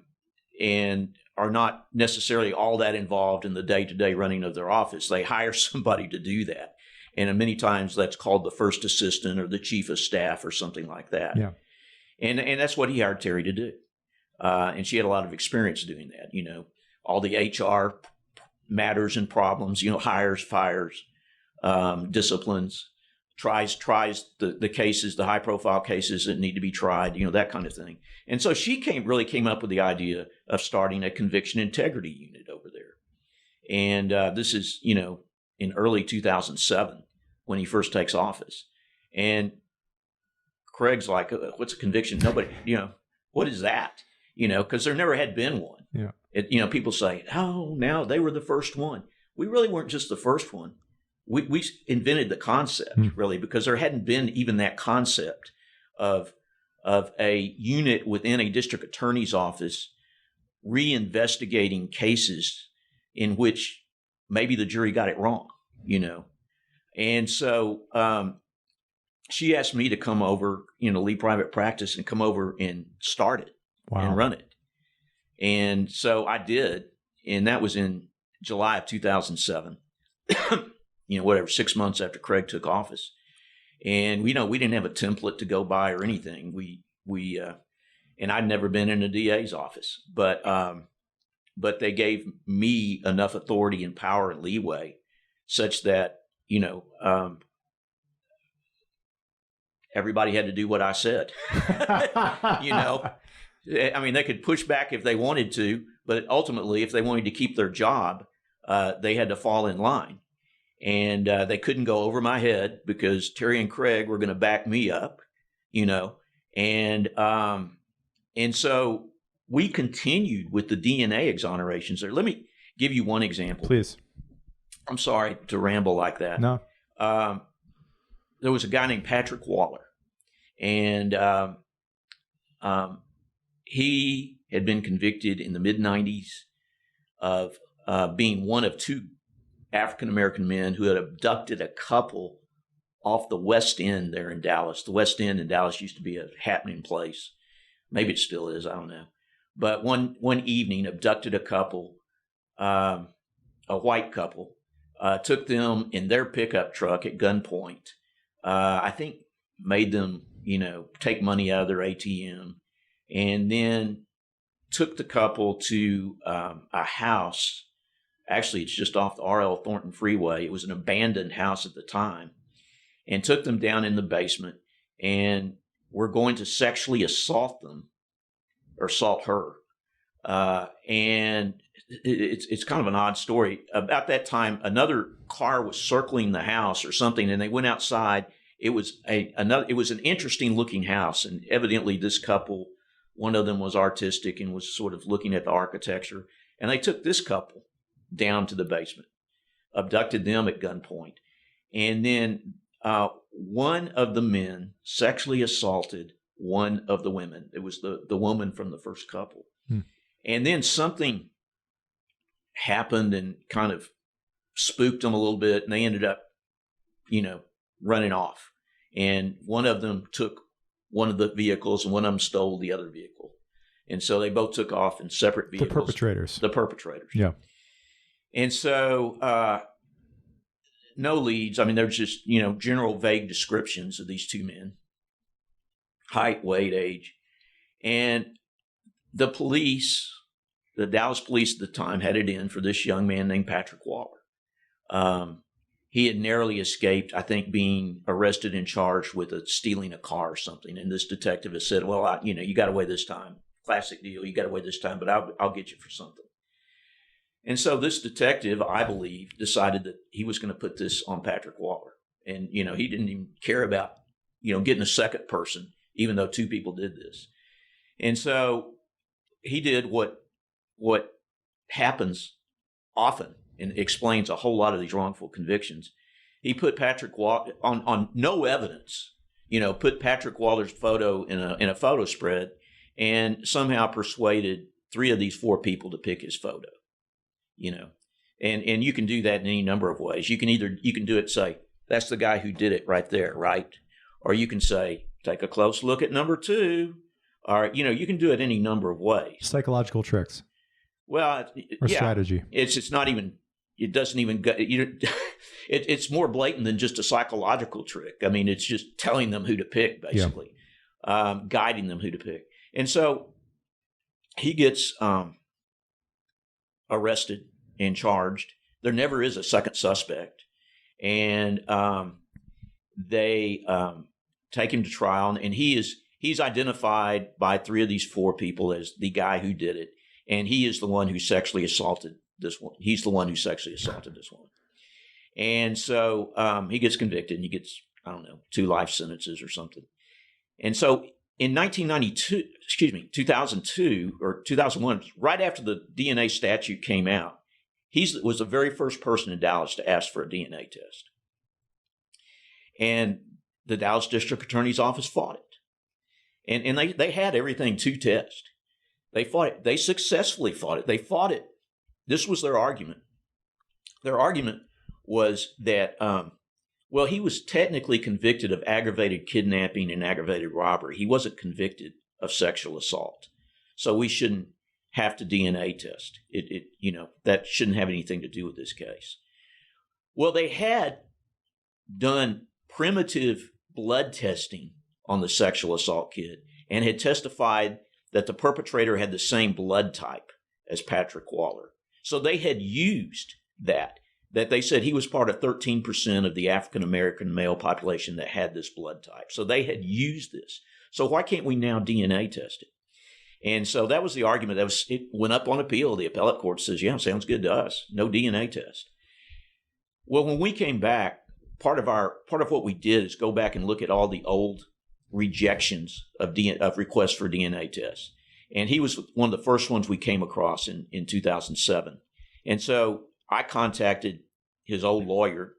are not necessarily all that involved in the day-to-day running of their office. They hire somebody to do that. And many times that's called the first assistant or the chief of staff or something like that. Yeah. And that's what he hired Terry to do. And she had a lot of experience doing that, all the HR matters and problems, hires, fires, disciplines, tries the cases, the high profile cases that need to be tried, that kind of thing. And so she came up with the idea of starting a conviction integrity unit over there. And this is, in early 2007 when he first takes office. And Craig's like, what's a conviction? Nobody, what is that? Because there never had been one. Yeah. People say, oh, now they were the first one. We really weren't just the first one. We invented the concept, really, because there hadn't been even that concept of a unit within a district attorney's office reinvestigating cases in which maybe the jury got it wrong, And so she asked me to come over, leave private practice and come over and start it and run it. And so I did. And that was in July of 2007, 6 months after Craig took office. And we didn't have a template to go by or anything. And I'd never been in a DA's office, but they gave me enough authority and power and leeway such that, everybody had to do what I said. I mean, they could push back if they wanted to, but ultimately, if they wanted to keep their job, they had to fall in line. And they couldn't go over my head because Terry and Craig were going to back me up, and so we continued with the DNA exonerations there. Let me give you one example. Please. I'm sorry to ramble like that. No. There was a guy named Patrick Waller, and he had been convicted in the mid-'90s of being one of two African-American men who had abducted a couple off the West End there in Dallas. The West End in Dallas used to be a happening place. Maybe it still is, I don't know. But one evening, abducted a couple, a white couple, took them in their pickup truck at gunpoint. I think made them, take money out of their ATM, and then took the couple to a house. Actually, it's just off the R.L. Thornton Freeway. It was an abandoned house at the time, and took them down in the basement and were going to sexually assault them or assault her. And it's kind of an odd story. About that time, another car was circling the house or something, and they went outside. It was an interesting looking house, and evidently this couple, one of them was artistic and was sort of looking at the architecture, and they took this couple down to the basement, abducted them at gunpoint, and then one of the men sexually assaulted one of the women. It was the woman from the first couple. And then something happened and kind of spooked them a little bit, and they ended up, running off. And one of them took one of the vehicles, and one of them stole the other vehicle. And so they both took off in separate vehicles. The perpetrators. Yeah. And so no leads. I mean, there's just, general vague descriptions of these two men. Height, weight, age. And the police, the Dallas police at the time, had it in for this young man named Patrick Waller. He had narrowly escaped, I think, being arrested and charged with stealing a car or something. And this detective has said, well, you got away this time. Classic deal. You got away this time, but I'll get you for something. And so this detective, I believe, decided that he was going to put this on Patrick Waller. And, he didn't even care about, getting a second person, even though two people did this. And so he did what happens often and explains a whole lot of these wrongful convictions. He put Patrick Waller on no evidence, put Patrick Waller's photo in a photo spread, and somehow persuaded 3 of these 4 people to pick his photo. And you can do that in any number of ways. You can do it, say, that's the guy who did it right there, right? Or you can say, take a close look at number 2. Or, you can do it any number of ways. Psychological tricks. Well, strategy. It's not even, it doesn't even go, it's more blatant than just a psychological trick. I mean, it's just telling them who to pick, basically, guiding them who to pick. And so he gets arrested and charged. There never is a second suspect. And they take him to trial, and he's identified by 3 of these 4 people as the guy who did it. And he is the one who sexually assaulted this one. He's the one who sexually assaulted this one. And so he gets convicted, and he gets, 2 life sentences or something. And so in 2002 or 2001, right after the DNA statute came out, he was the very first person in Dallas to ask for a DNA test. And the Dallas District Attorney's Office fought it. And they had everything to test. They fought it. They successfully fought it. They fought it. This was their argument. Their argument was that Well, he was technically convicted of aggravated kidnapping and aggravated robbery. He wasn't convicted of sexual assault. So we shouldn't have to DNA test. That shouldn't have anything to do with this case. Well, they had done primitive blood testing on the sexual assault kid and had testified that the perpetrator had the same blood type as Patrick Waller. So they had used that they said he was part of 13% of the African-American male population that had this blood type. So they had used this. So why can't we now DNA test it? And so that was the argument. It went up on appeal. The appellate court says, yeah, sounds good to us. No DNA test. Well, when we came back, part of what we did is go back and look at all the old rejections of requests for DNA tests. And he was one of the first ones we came across in 2007. And so I contacted his old lawyer,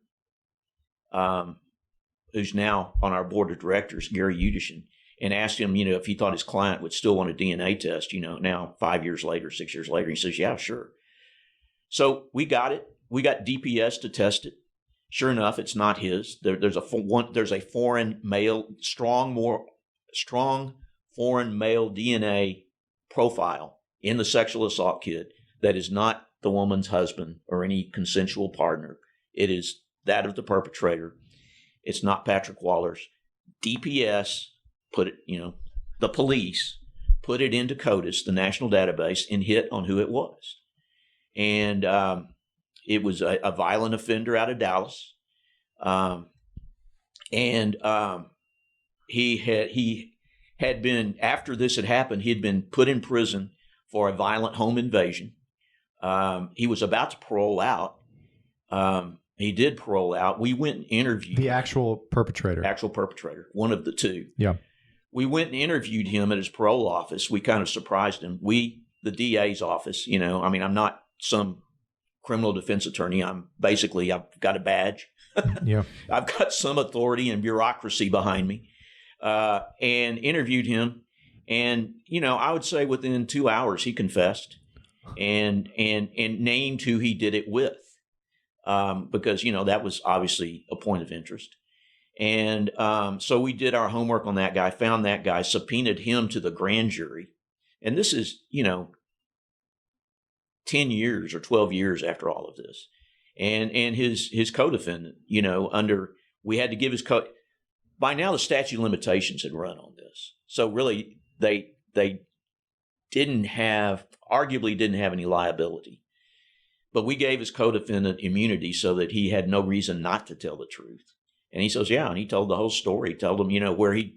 who's now on our board of directors, Gary Udishin, and asked him, if he thought his client would still want a DNA test, now 5 years later, 6 years later. He says, yeah, sure. So we got it. We got DPS to test it. Sure enough, it's not his. There's a foreign male, strong foreign male DNA profile in the sexual assault kit that is not the woman's husband or any consensual partner. It is that of the perpetrator. It's not Patrick Waller's. DPS put it, the police put it into CODIS, the national database, and hit on who it was. And it was a violent offender out of Dallas. He had been, after this had happened, he had been put in prison for a violent home invasion. He was about to parole out. He did parole out. We went and interviewed the actual perpetrator, one of the two. Yeah. We went and interviewed him at his parole office. We kind of surprised him. The DA's office, I'm not some criminal defense attorney. I've got a badge. Yeah. I've got some authority and bureaucracy behind me. And interviewed him. And, I would say within 2 hours he confessed and named who he did it with. Because, that was obviously a point of interest. And so we did our homework on that guy, found that guy, subpoenaed him to the grand jury. And this is, 10 years or 12 years after all of this. And his co-defendant, we had to give his by now the statute of limitations had run on this. So really they arguably didn't have any liability. But we gave his co-defendant immunity so that he had no reason not to tell the truth. And he says, yeah, and he told the whole story. He told them, where he,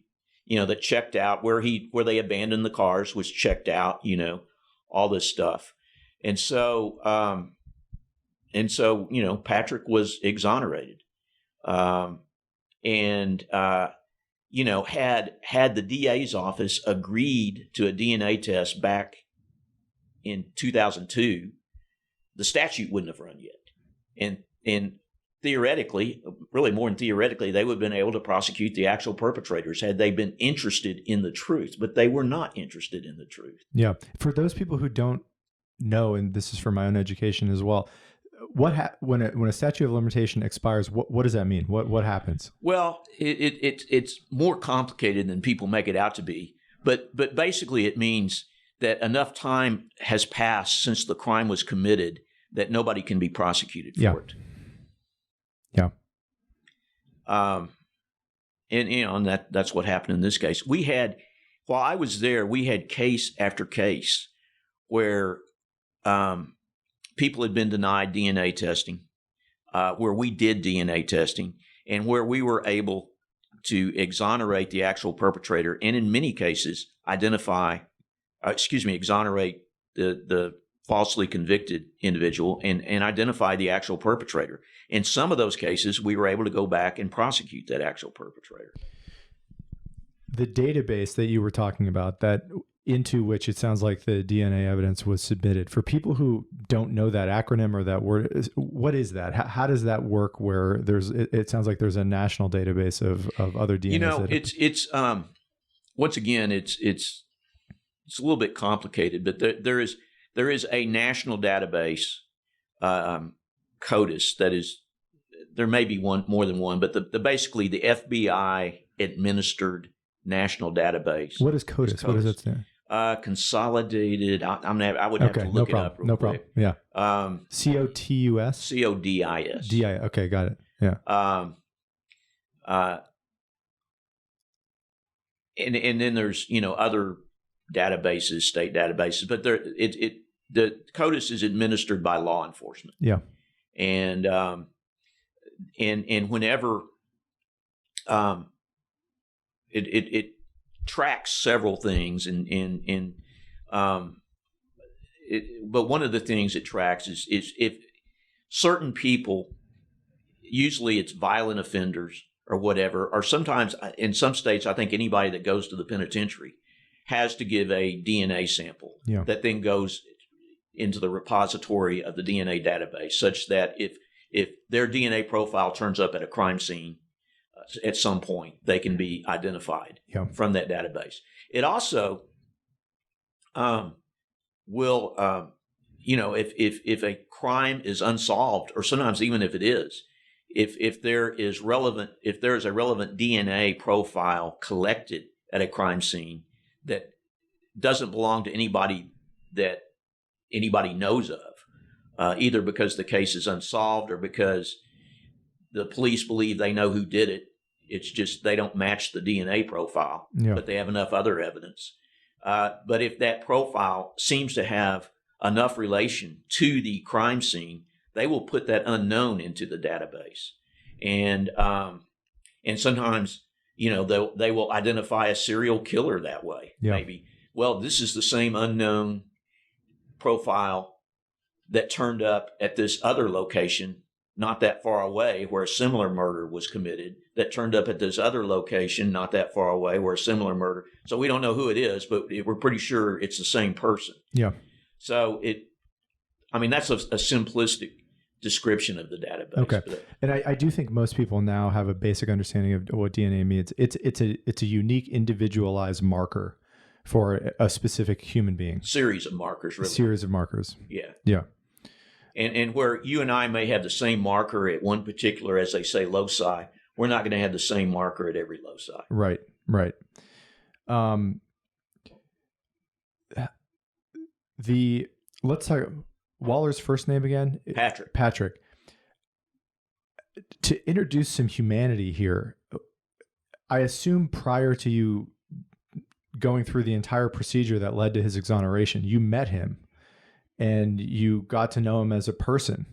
that checked out, where they abandoned the cars was checked out, all this stuff. And so, Patrick was exonerated. Had the DA's office agreed to a DNA test back in 2002, the statute wouldn't have run yet. And theoretically, really more than theoretically, they would have been able to prosecute the actual perpetrators had they been interested in the truth, but they were not interested in the truth. Yeah. For those people who don't know, and this is for my own education as well, when a statute of limitation expires, what does that mean? What happens? Well, it's more complicated than people make it out to be, but basically it means that enough time has passed since the crime was committed that nobody can be prosecuted for it. Yeah. And that's what happened in this case. While I was there, we had case after case where people had been denied DNA testing, where we did DNA testing, and where we were able to exonerate the actual perpetrator, and in many cases exonerate the falsely convicted individual and identify the actual perpetrator. In some of those cases, we were able to go back and prosecute that actual perpetrator. The database that you were talking about, that into which it sounds like the DNA evidence was submitted, for people who don't know that acronym or that word, what is that? How does that work where it sounds like there's a national database of other DNA? It's once again, it's a little bit complicated, but there is a national database, CODIS, there may be more than one, but the basically the FBI administered national database. What is CODIS? What does that stand? Consolidated. I would have to look it up real quick. Yeah. COTUS. CODIS. DI. Okay, got it. Yeah. And then there's other databases, state databases, but the CODIS is administered by law enforcement. Yeah. And whenever it tracks several things, but one of the things it tracks is if certain people, usually it's violent offenders or whatever, or sometimes in some states, I think anybody that goes to the penitentiary has to give a DNA sample that then goes into the repository of the DNA database, such that if their DNA profile turns up at a crime scene at some point, they can be identified from that database. It also will, if a crime is unsolved, or sometimes even if it is, if there is a relevant DNA profile collected at a crime scene that doesn't belong to anybody that anybody knows of, either because the case is unsolved or because the police believe they know who did it. It's just they don't match the DNA profile, but they have enough other evidence. But if that profile seems to have enough relation to the crime scene, they will put that unknown into the database. And sometimes, they will identify a serial killer that way. Maybe, well, this is the same unknown profile that turned up at this other location not that far away where a similar murder was committed, that turned up at this other location not that far away where a similar murder. So we don't know who it is, but we're pretty sure it's the same person. Yeah. So that's a simplistic description of the database. Okay. And I do think most people now have a basic understanding of what DNA means. It's a unique individualized marker for a specific human being. Series of markers, really. Series of markers. Yeah. Yeah. And where you and I may have the same marker at one particular, as they say, loci, we're not going to have the same marker at every loci. Right. Right. Let's talk Waller's first name again. Patrick. To introduce some humanity here, I assume prior to you going through the entire procedure that led to his exoneration, you met him and you got to know him as a person.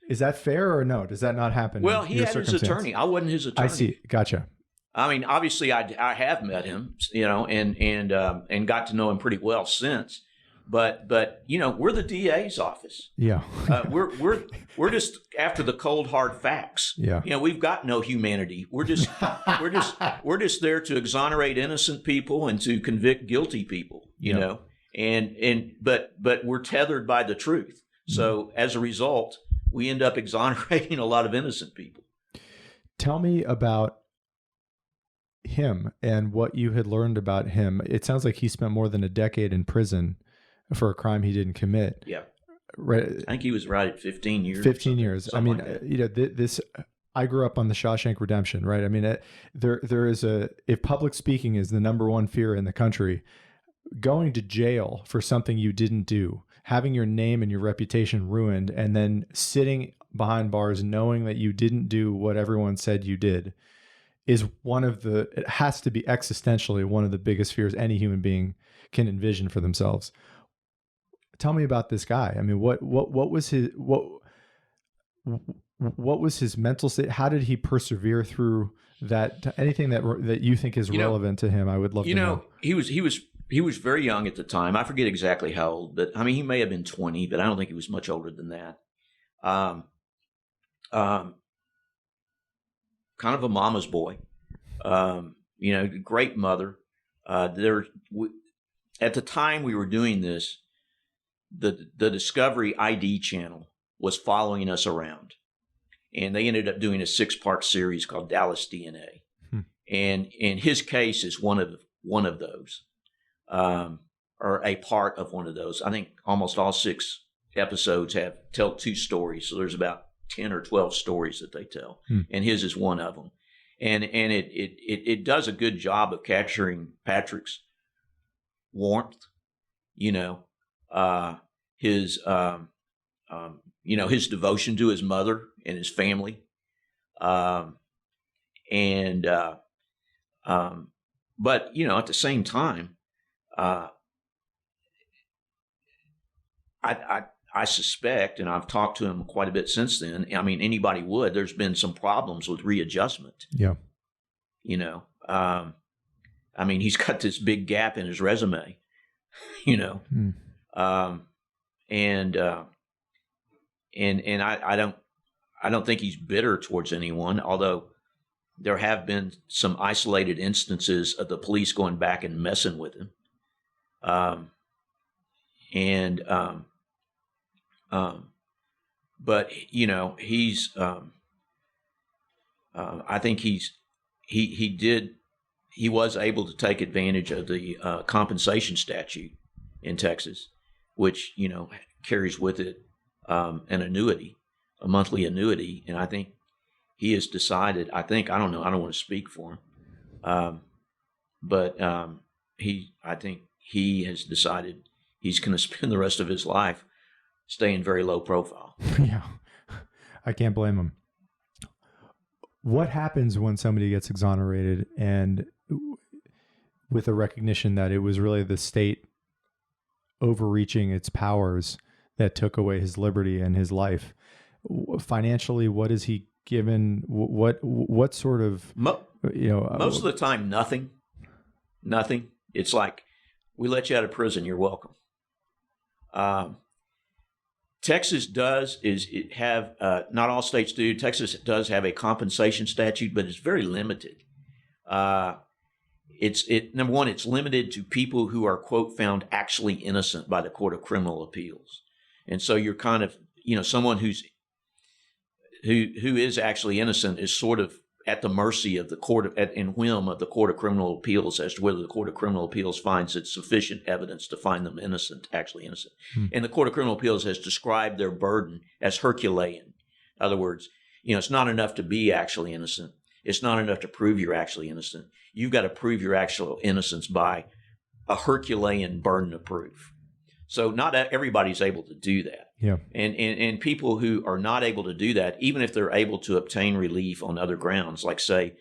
Is that fair or no? Does that not happen? Well, he had his attorney. I wasn't his attorney. I see. Gotcha. I mean, obviously, I have met him, and got to know him pretty well since. But we're the DA's office. Yeah. we're just after the cold hard facts. Yeah. We've got no humanity. We're just there to exonerate innocent people and to convict guilty people. You know, but we're tethered by the truth. So as a result, we end up exonerating a lot of innocent people. Tell me about him and what you had learned about him. It sounds like he spent more than a decade in prison for a crime he didn't commit. Yeah. Right. I think he was right at 15 years. 15 years. I mean, like I grew up on the Shawshank Redemption, right? I mean, there is if public speaking is the number one fear in the country, going to jail for something you didn't do, having your name and your reputation ruined, and then sitting behind bars knowing that you didn't do what everyone said you did is it has to be existentially one of the biggest fears any human being can envision for themselves. Tell me about this guy. I mean, what was his mental state? How did he persevere through that? Anything that you think is relevant to him, I would love to know. He was very young at the time. I forget exactly how old, but I mean, he may have been 20, but I don't think he was much older than that. Kind of a mama's boy. Great mother. At the time we were doing this, the Discovery ID channel was following us around, and they ended up doing a 6-part series called Dallas DNA. And his case is one of those, or a part of one of those. I think almost all 6 episodes tell 2 stories. So there's about 10 or 12 stories that they tell, and his is one of them. And it does a good job of capturing Patrick's warmth, his his devotion to his mother and his family, but at the same time, I suspect, and I've talked to him quite a bit since then. I mean, anybody would. There's been some problems with readjustment. Yeah. I mean, he's got this big gap in his resume. And I don't think he's bitter towards anyone, although there have been some isolated instances of the police going back and messing with him. But he's I think he was able to take advantage of the compensation statute in Texas, which carries with it an annuity, a monthly annuity, and I think he has decided. I don't know. I don't want to speak for him, but I think he has decided he's going to spend the rest of his life staying very low profile. Yeah, I can't blame him. What happens when somebody gets exonerated and with a recognition that it was really the state overreaching its powers that took away his liberty and his life? Financially, what is he given? What sort of, most of the time, nothing. It's like, we let you out of prison, you're welcome. Texas does have not all states do. Texas does have a compensation statute, but it's very limited. Number one, it's limited to people who are, quote, found actually innocent by the Court of Criminal Appeals, and so you're kind of someone who is actually innocent is sort of at the mercy of the court and whim of the Court of Criminal Appeals as to whether the Court of Criminal Appeals finds it sufficient evidence to find them actually innocent. And the Court of Criminal Appeals has described their burden as Herculean. In other words, it's not enough to be actually innocent. It's not enough to prove you're actually innocent. You've got to prove your actual innocence by a Herculean burden of proof. So not everybody's able to do that. Yeah. And people who are not able to do that, even if they're able to obtain relief on other grounds, like say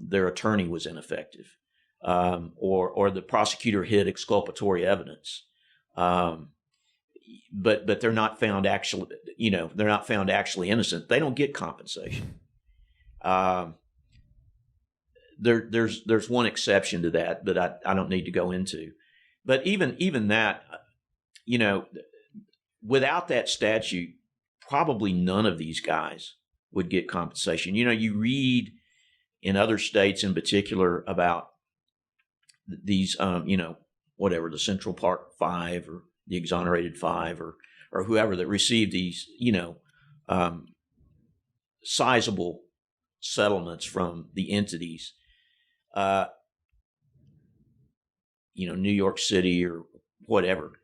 their attorney was ineffective, or the prosecutor hid exculpatory evidence, but they're not found actually, innocent. They don't get compensation. There's one exception to that that I don't need to go into, but even that, without that statute, probably none of these guys would get compensation. You read in other states in particular about these, whatever, the Central Park Five or the Exonerated Five or whoever that received these, sizable settlements from the entities, New York City or whatever.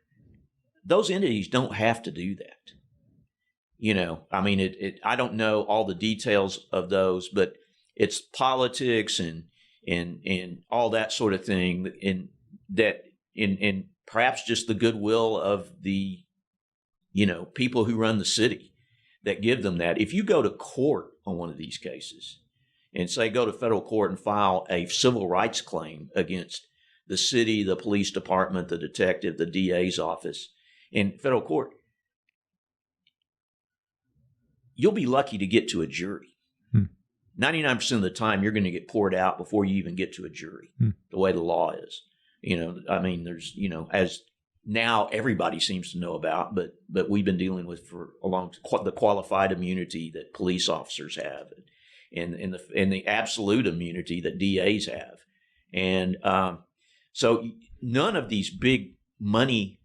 Those entities don't have to do that. I don't know all the details of those, but it's politics and all that sort of thing, and perhaps just the goodwill of the, people who run the city that give them that. If you go to court on one of these cases and say go to federal court and file a civil rights claim against the city, the police department, the detective, the DA's office, in federal court, you'll be lucky to get to a jury. 99% of the time, you're going to get poured out before you even get to a jury, the way the law is. There's, as now everybody seems to know about, but we've been dealing with for a long time, the qualified immunity that police officers have and the absolute immunity that DAs have. And so none of these big money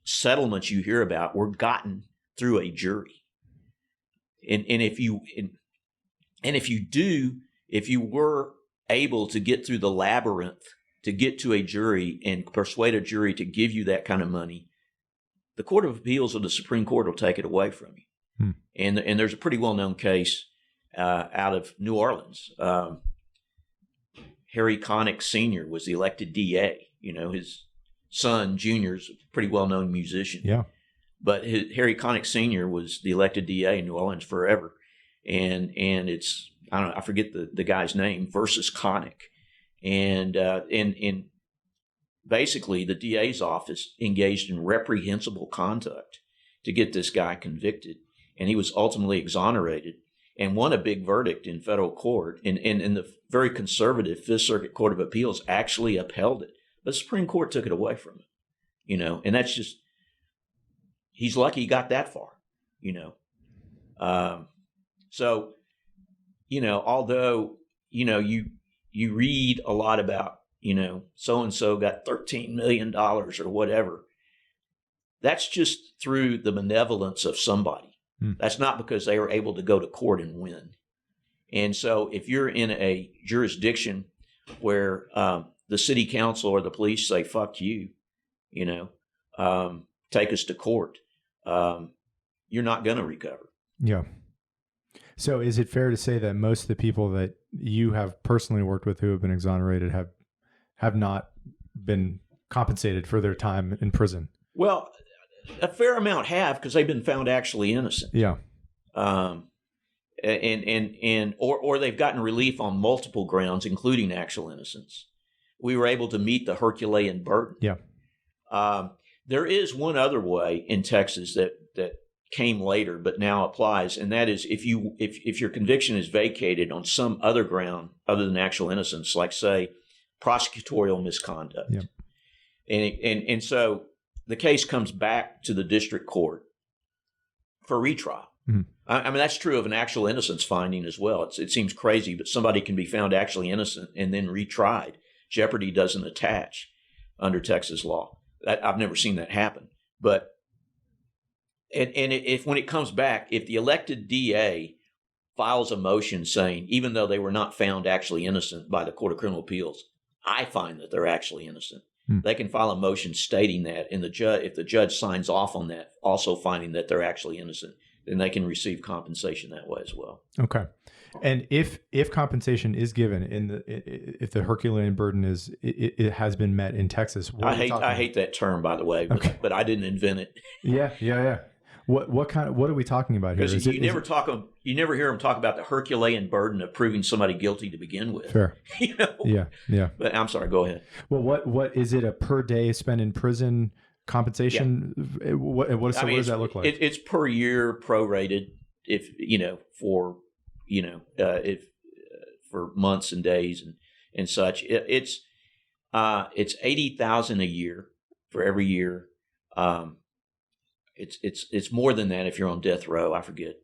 settlements you hear about were gotten through a jury. And if you were able to get through the labyrinth to get to a jury and persuade a jury to give you that kind of money, the Court of Appeals or the Supreme Court will take it away from you. And there's a pretty well-known case out of New Orleans. Harry Connick Sr. was the elected DA. His son, Junior, is a pretty well-known musician. Yeah. But Harry Connick Sr. was the elected DA in New Orleans forever. And it's, I don't know, I forget the guy's name, versus Connick. And basically the DA's office engaged in reprehensible conduct to get this guy convicted. And he was ultimately exonerated and won a big verdict in federal court. And the very conservative Fifth Circuit Court of Appeals actually upheld it. But the Supreme Court took it away from him, and that's just, he's lucky he got that far, So, although, you read a lot about, so-and-so got $13 million or whatever, that's just through the benevolence of somebody. That's not because they were able to go to court and win. And so if you're in a jurisdiction where the city council or the police say, fuck you, take us to court, you're not going to recover. Yeah. So is it fair to say that most of the people that you have personally worked with who have been exonerated have not been compensated for their time in prison? Well, a fair amount have, because they've been found actually innocent. Yeah. Or they've gotten relief on multiple grounds, including actual innocence. We were able to meet the Herculean burden. Yeah. There is one other way in Texas that came later, but now applies, and that is if your conviction is vacated on some other ground other than actual innocence, like say prosecutorial misconduct, and so the case comes back to the district court for retrial. I mean, that's true of an actual innocence finding as well. It seems crazy, but somebody can be found actually innocent and then retried. Jeopardy doesn't attach under Texas law. I've never seen that happen. But if when it comes back, if the elected DA files a motion saying, even though they were not found actually innocent by the Court of Criminal Appeals, I find that they're actually innocent. They can file a motion stating that, and if the judge signs off on that, also finding that they're actually innocent, then they can receive compensation that way as well. Okay. And if compensation is given if the Herculean burden it has been met in Texas, I hate that term, by the way, but I didn't invent it. Yeah. What are we talking about here? Because you never hear them talk about the Herculean burden of proving somebody guilty to begin with. Fair. Yeah. But I'm sorry. Go ahead. Well, what is it? A per day spent in prison compensation? Yeah. What does that look like? It's per year prorated. If for months and days and such. It's $80,000 a year for every year. It's more than that if you're on death row. I forget,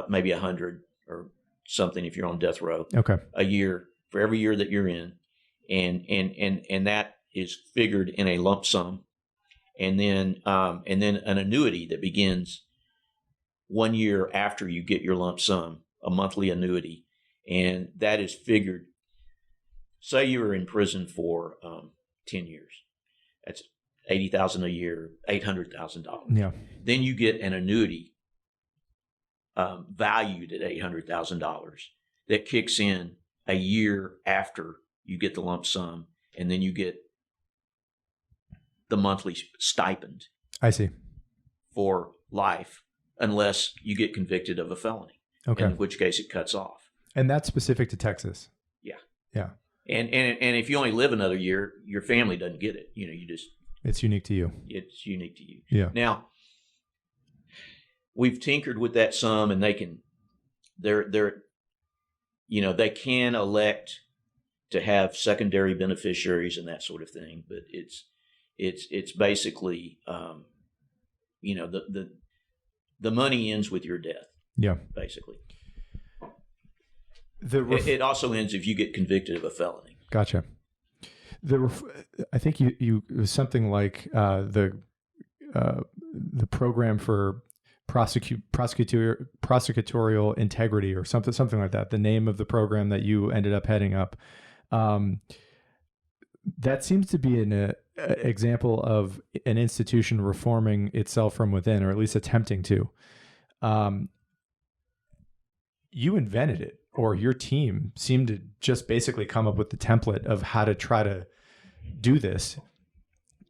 maybe 100 or something if you're on death row. Okay. A year for every year that you're in, and that is figured in a lump sum, and then an annuity that begins 1 year after you get your lump sum, a monthly annuity, and that is figured. Say you were in prison for 10 years. That's $80,000 a year, $800,000. Yeah. Then you get an annuity valued at $800,000 that kicks in a year after you get the lump sum, and then you get the monthly stipend. I see. For life, unless you get convicted of a felony. Okay. In which case it cuts off. And that's specific to Texas. Yeah. Yeah. And if you only live another year, your family doesn't get it. It's unique to you. It's unique to you. Yeah. Now, we've tinkered with that some, and they can elect to have secondary beneficiaries and that sort of thing, but it's basically the money ends with your death. Yeah. Basically. It also ends if you get convicted of a felony. Gotcha. I think you it was something like the program for prosecutorial integrity or something like that. The name of the program that you ended up heading up. That seems to be an example of an institution reforming itself from within, or at least attempting to. you invented it, or your team seemed to just basically come up with the template of how to try to do this.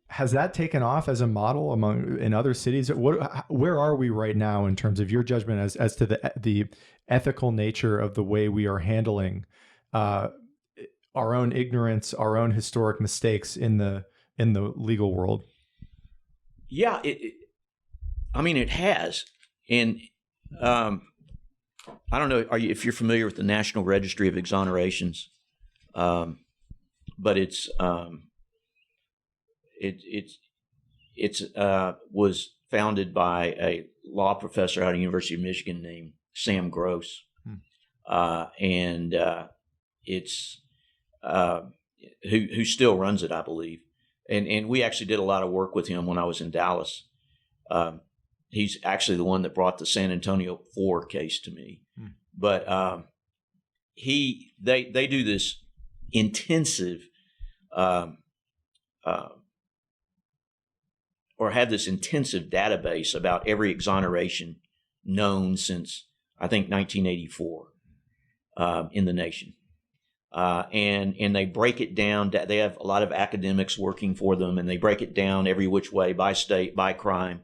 Has that taken off as a model in other cities? Where are we right now in terms of your judgment as to the ethical nature of the way we are handling our own ignorance, our own historic mistakes in the legal world? Yeah, it has, and I don't know if you're familiar with the National Registry of Exonerations, but it's was founded by a law professor out of the University of Michigan named Sam Gross, and it's who still runs it, I believe, and we actually did a lot of work with him when I was in Dallas. He's actually the one that brought the San Antonio 4 case to me, but they do this intensive. Or have this intensive database about every exoneration known since, I think, 1984 in the nation. And they break it down. They have a lot of academics working for them, and they break it down every which way, by state, by crime,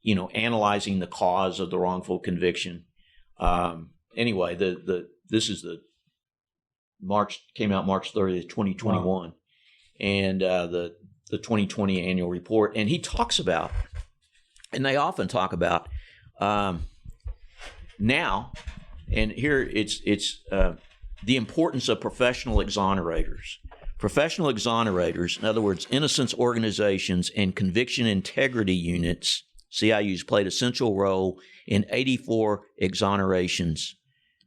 analyzing the cause of the wrongful conviction. Anyway, this is came out March 30th, 2021. Wow. And the 2020 annual report, and he talks about, and they often talk about now, and here it's the importance of professional exonerators. Professional exonerators, in other words, innocence organizations and conviction integrity units, CIUs, played a central role in 84 exonerations,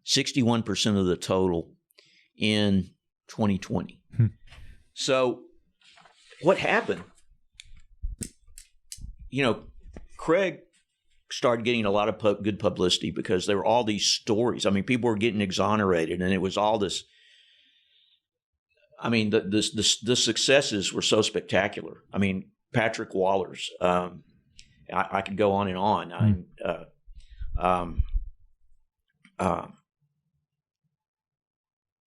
61% of the total in 2020. So what happened? Craig started getting a lot of good publicity because there were all these stories. I mean, people were getting exonerated, and it was all this. I mean, the successes were so spectacular. I mean, Patrick Waller's. I could go on and on.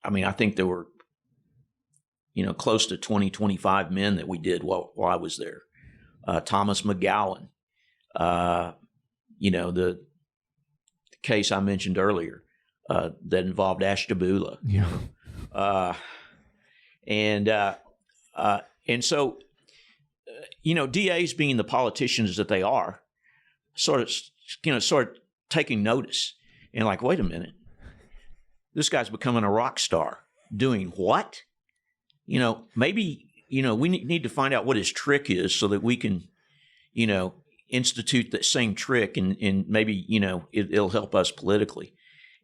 I think there were, close to 20, 25 men that we did while I was there. Thomas McGowan, the case I mentioned earlier that involved Ashtabula. Yeah. And so, DAs being the politicians that they are, sort of taking notice and like, wait a minute, this guy's becoming a rock star. Doing what? Maybe, we need to find out what his trick is so that we can, institute that same trick and maybe, it'll help us politically.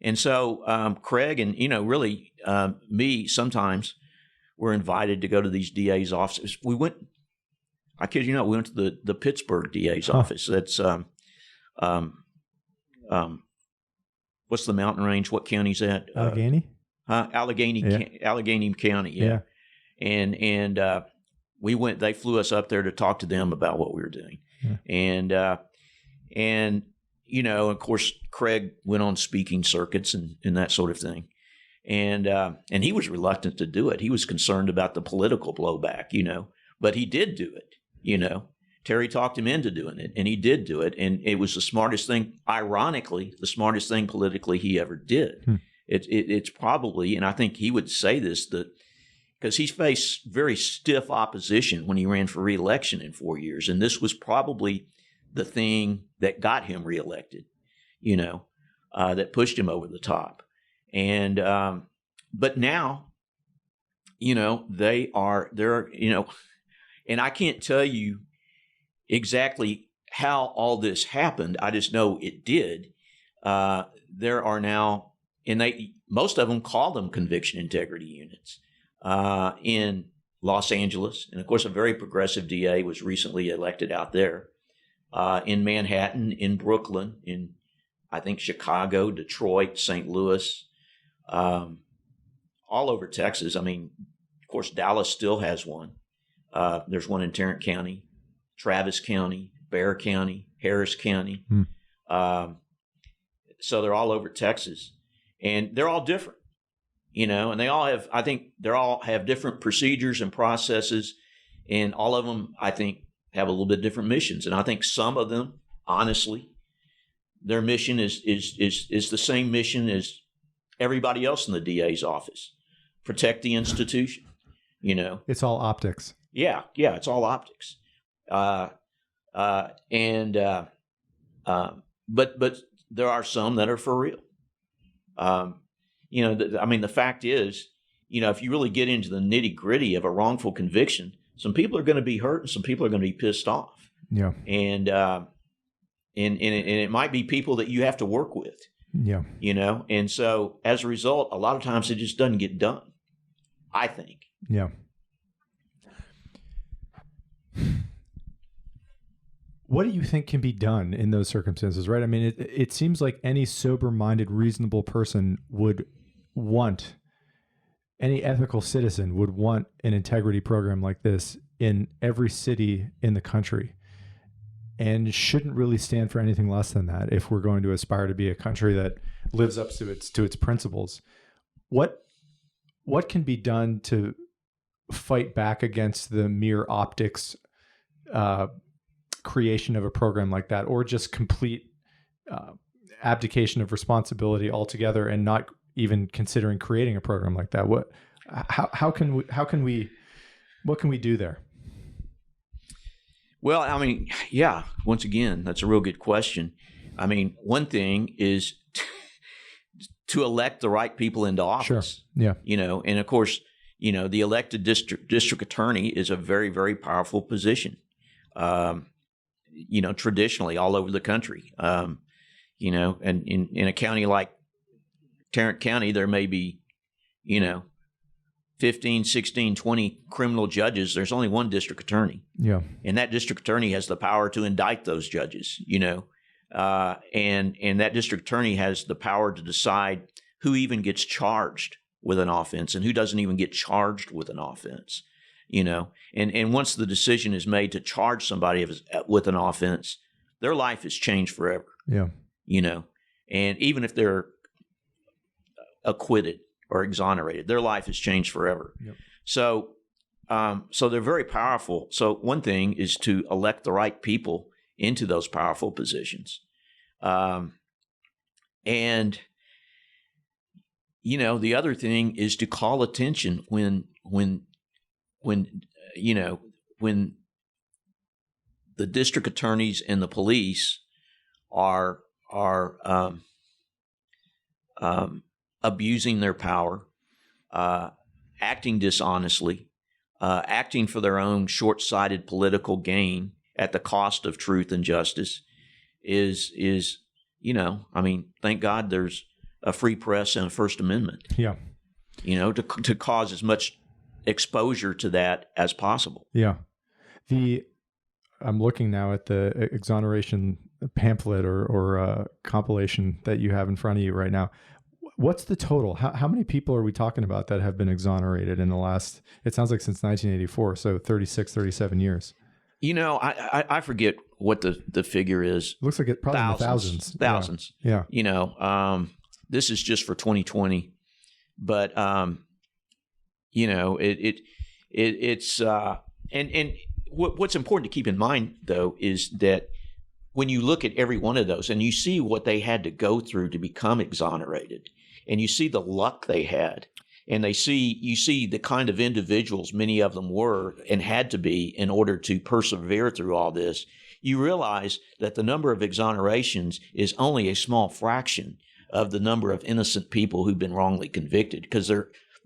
And so Craig and, really me sometimes were invited to go to these DA's offices. We went, I kid you not, we went to the Pittsburgh DA's office. That's, what's the mountain range? What county's that? Allegheny? Allegheny County. Yeah. And we went, they flew us up there to talk to them about what we were doing. Yeah. And of course, Craig went on speaking circuits and that sort of thing. And he was reluctant to do it. He was concerned about the political blowback, but he did do it, Terry talked him into doing it, and he did do it. And it was the smartest thing, ironically, the smartest thing politically he ever did. It's probably, and I think he would say this, that because he's faced very stiff opposition when he ran for re-election in 4 years. And this was probably the thing that got him reelected, that pushed him over the top. And, but now, they're, and I can't tell you exactly how all this happened. I just know it did. There are now, and most of them call them conviction integrity units in Los Angeles. And of course, a very progressive DA was recently elected out there. In Manhattan, in Brooklyn, in, I think, Chicago, Detroit, St. Louis, all over Texas. I mean, of course, Dallas still has one. There's one in Tarrant County, Travis County, Bexar County, Harris County. So they're all over Texas. and they're all different, and I think they all have different procedures and processes, and all of them, I think, have a little bit different missions. And I think some of them, honestly, their mission is the same mission as everybody else in the DA's office: protect the institution. It's all optics. Yeah, it's all optics. But there are some that are for real. The fact is, if you really get into the nitty gritty of a wrongful conviction, some people are going to be hurt and some people are going to be pissed off. Yeah. And it might be people that you have to work with. Yeah. And so as a result, a lot of times it just doesn't get done, I think. Yeah. What do you think can be done in those circumstances, right? I mean, it seems like any sober-minded, reasonable person would want, any ethical citizen would want an integrity program like this in every city in the country, and shouldn't really stand for anything less than that if we're going to aspire to be a country that lives up to its principles. What can be done to fight back against the mere optics creation of a program like that, or just complete abdication of responsibility altogether and not even considering creating a program like that? What can we do there? Well, I mean, yeah, once again, that's a real good question. I mean, one thing is to elect the right people into office. Sure. Yeah. And of course, the elected district attorney is a very, very powerful position. Traditionally all over the country, and in a county like Tarrant County, there may be, 15, 16, 20 criminal judges. There's only one district attorney. Yeah. And that district attorney has the power to indict those judges, and that district attorney has the power to decide who even gets charged with an offense and who doesn't even get charged with an offense. And once the decision is made to charge somebody with an offense, their life is changed forever. Yeah. And even if they're acquitted or exonerated, their life is changed forever. Yep. So they're very powerful. So one thing is to elect the right people into those powerful positions. And the other thing is to call attention when the district attorneys and the police are abusing their power, acting dishonestly, acting for their own short-sighted political gain at the cost of truth and justice, thank God there's a free press and a First Amendment. Yeah. To cause as much exposure to that as possible. Yeah. I'm looking now at the exoneration pamphlet or compilation that you have in front of you right now. What's the total? How many people are we talking about that have been exonerated in the last, it sounds like since 1984, so 36, 37 years? I forget what the figure is. It looks like it probably thousands. Thousands. Yeah. This is just for 2020, but it's and what's important to keep in mind though is that when you look at every one of those and you see what they had to go through to become exonerated, and you see the luck they had, and you see the kind of individuals many of them were and had to be in order to persevere through all this, you realize that the number of exonerations is only a small fraction of the number of innocent people who've been wrongly convicted, because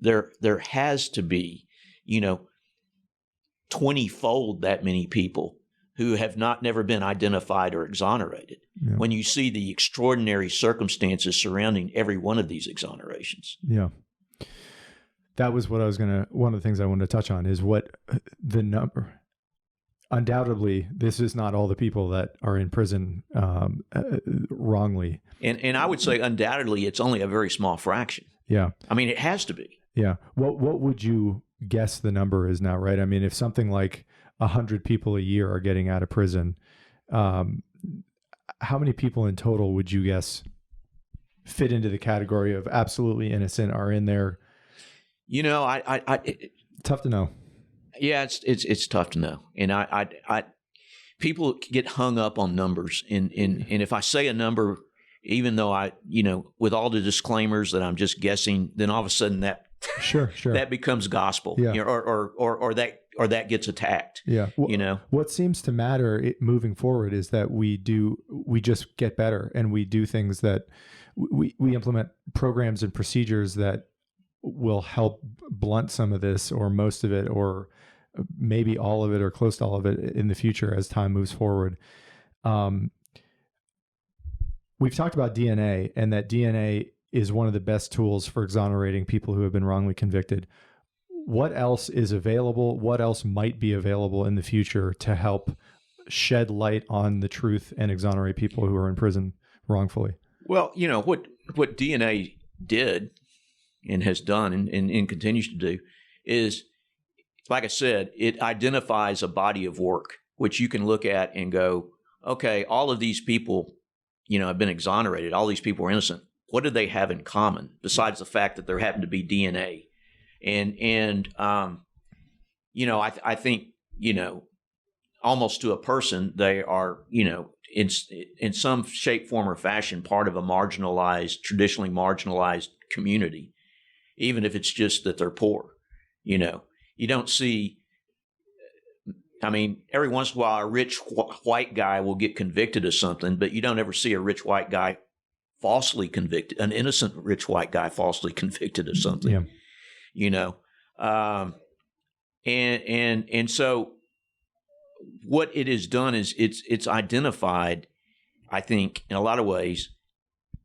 there has to be, 20-fold that many people who have never been identified or exonerated. Yeah. When you see the extraordinary circumstances surrounding every one of these exonerations. Yeah. That was what one of the things I wanted to touch on is what the number. Undoubtedly, this is not all the people that are in prison wrongly. And I would say undoubtedly it's only a very small fraction. Yeah. I mean, it has to be. Yeah. What would you guess the number is now, right? I mean, if something like 100 people a year are getting out of prison, how many people in total would you guess fit into the category of absolutely innocent are in there? You know, Tough to know. Yeah, it's tough to know, and people get hung up on numbers, and if I say a number, even though with all the disclaimers that I'm just guessing, then all of a sudden that sure that becomes gospel, yeah. or that gets attacked. Yeah, what seems to matter moving forward is that we just get better, and we do things that we implement programs and procedures that will help blunt some of this, or most of it, or maybe all of it, or close to all of it in the future as time moves forward. We've talked about DNA, and that DNA is one of the best tools for exonerating people who have been wrongly convicted. What else is available? What else might be available in the future to help shed light on the truth and exonerate people who are in prison wrongfully? Well, what DNA did and has done and continues to do is, like I said, it identifies a body of work which you can look at and go, okay, all of these people, have been exonerated. All these people are innocent. What do they have in common besides the fact that there happened to be DNA? And I think, almost to a person, they are, in some shape, form, or fashion, part of a traditionally marginalized community, even if it's just that they're poor. You don't see, every once in a while, a rich white guy will get convicted of something, but you don't ever see a rich white guy falsely convicted, an innocent rich white guy falsely convicted of something. And so what it has done is it's identified, I think, in a lot of ways,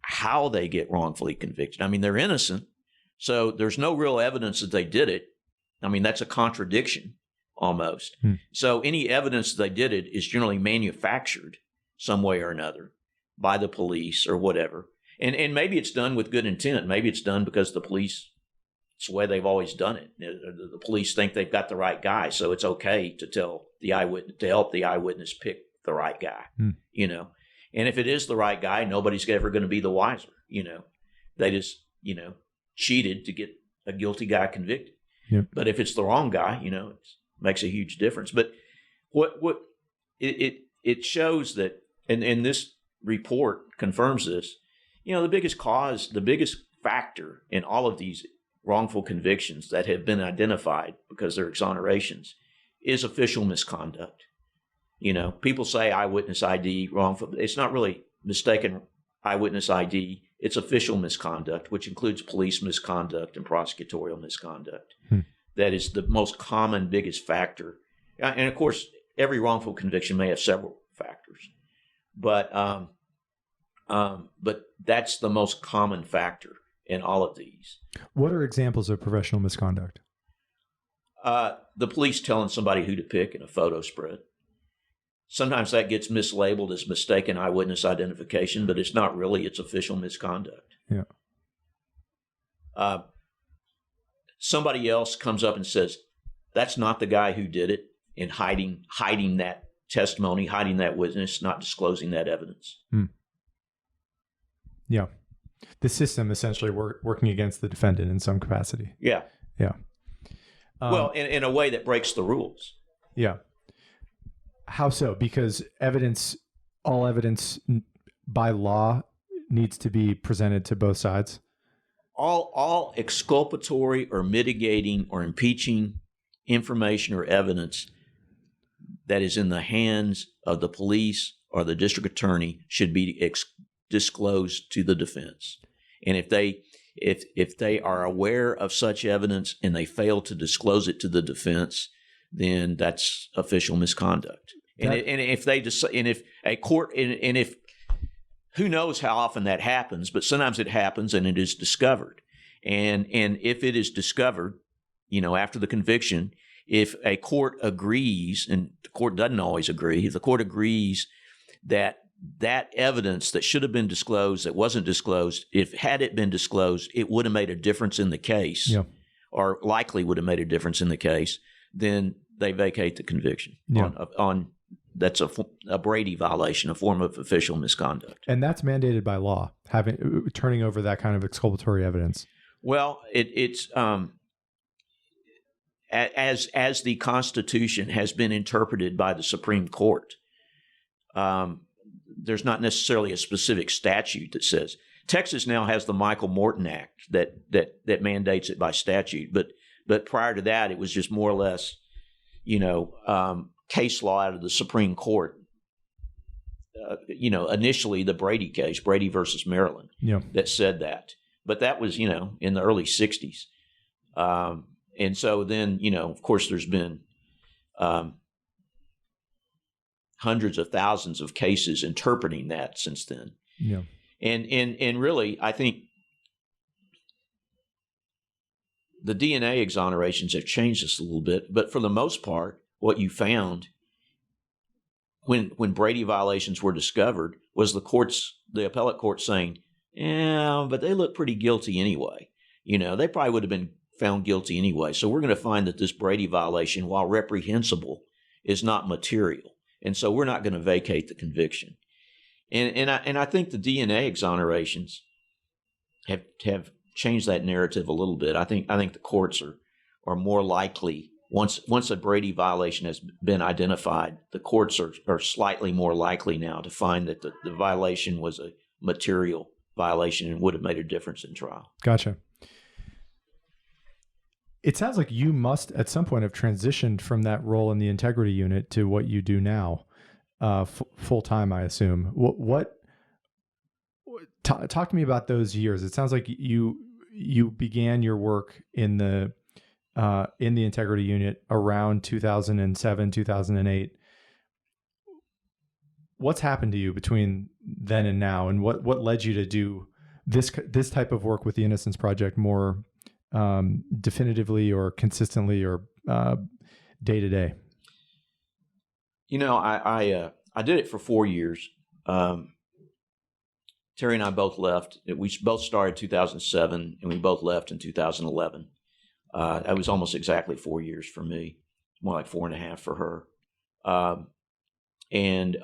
how they get wrongfully convicted. They're innocent, so there's no real evidence that they did it. That's a contradiction almost. So any evidence that they did it is generally manufactured some way or another by the police or whatever. And maybe it's done with good intent. Maybe it's done because the police, it's the way they've always done it. The police think they've got the right guy, so it's okay to tell the eyewitness, to help the eyewitness pick the right guy. And if it is the right guy, nobody's ever going to be the wiser. They just cheated to get a guilty guy convicted. Yep. But if it's the wrong guy, it makes a huge difference. But what it shows that, and this report confirms this. The biggest factor in all of these wrongful convictions that have been identified because they're exonerations is official misconduct. People say eyewitness ID wrongful. It's not really mistaken eyewitness ID. It's official misconduct, which includes police misconduct and prosecutorial misconduct. That is the most common, biggest factor. And of course, every wrongful conviction may have several factors, but that's the most common factor in all of these. What are examples of professional misconduct? The police telling somebody who to pick in a photo spread. Sometimes that gets mislabeled as mistaken eyewitness identification, but it's not really. It's official misconduct. Yeah. Somebody else comes up and says, that's not the guy who did it, and hiding that testimony, hiding that witness, not disclosing that evidence. Yeah. The system essentially working against the defendant in some capacity. Yeah. Yeah. Well, in a way that breaks the rules. Yeah. How so? Because all evidence by law needs to be presented to both sides. All exculpatory or mitigating or impeaching information or evidence that is in the hands of the police or the district attorney should be disclosed to the defense. And if they are aware of such evidence and they fail to disclose it to the defense, then that's official misconduct. If who knows how often that happens, but sometimes it happens and it is discovered. And if it is discovered, after the conviction, if a court agrees, and the court doesn't always agree, if the court agrees that evidence that should have been disclosed, that wasn't disclosed, had it been disclosed, it would have made a difference in the case, or likely would have made a difference in the case, then they vacate the conviction on that's a Brady violation, a form of official misconduct. And that's mandated by law, turning over that kind of exculpatory evidence. Well, it's as the Constitution has been interpreted by the Supreme Court. There's not necessarily a specific statute that says. Texas now has the Michael Morton Act that mandates it by statute, but prior to that, it was just more or less, case law out of the Supreme Court. Initially the Brady case, Brady versus Maryland, that said that. But that was, in the early 60s. And so then, of course, there's been hundreds of thousands of cases interpreting that since then. Yeah. And really, I think the DNA exonerations have changed this a little bit. But for the most part, what you found when Brady violations were discovered was the appellate court saying, yeah, but they look pretty guilty anyway. They probably would have been found guilty anyway. So we're going to find that this Brady violation, while reprehensible, is not material. And so we're not going to vacate the conviction. And I think the DNA exonerations have changed that narrative a little bit. I think the courts are more likely, once a Brady violation has been identified, the courts are slightly more likely now to find that the violation was a material violation and would have made a difference in trial. Gotcha. It sounds like you must at some point have transitioned from that role in the integrity unit to what you do now, full time, I assume. Talk to me about those years. It sounds like you began your work in the integrity unit around 2007, 2008. What's happened to you between then and now, and what led you to do this type of work with the Innocence Project more definitively or consistently or day to day? I did it for 4 years. Terry and I both left. We both started 2007, and we both left in 2011. It was almost exactly 4 years for me, more like 4.5 for her. And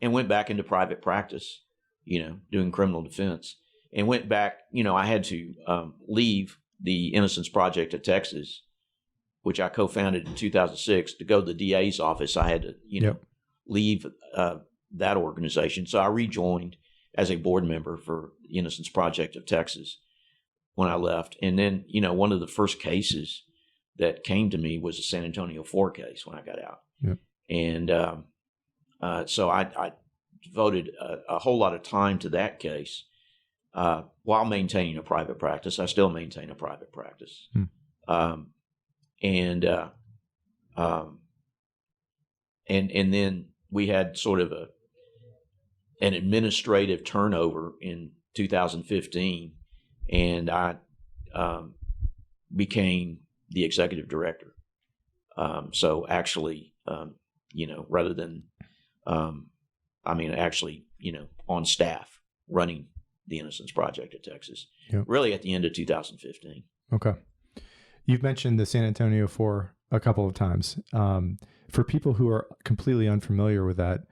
went back into private practice, doing criminal defense. And went back, I had to leave the Innocence Project of Texas, which I co-founded in 2006, to go to the DA's office. I had to, leave that organization. So I rejoined as a board member for the Innocence Project of Texas when I left. And then, one of the first cases that came to me was the San Antonio 4 case when I got out. Yep. And so I devoted a whole lot of time to that case. While maintaining a private practice. I still maintain a private practice. And then we had sort of an administrative turnover in 2015, and I became the executive director. So actually, rather than, actually, on staff running the Innocence Project of Texas, really at the end of 2015. Okay. You've mentioned the San Antonio 4 a couple of times. For people who are completely unfamiliar with that,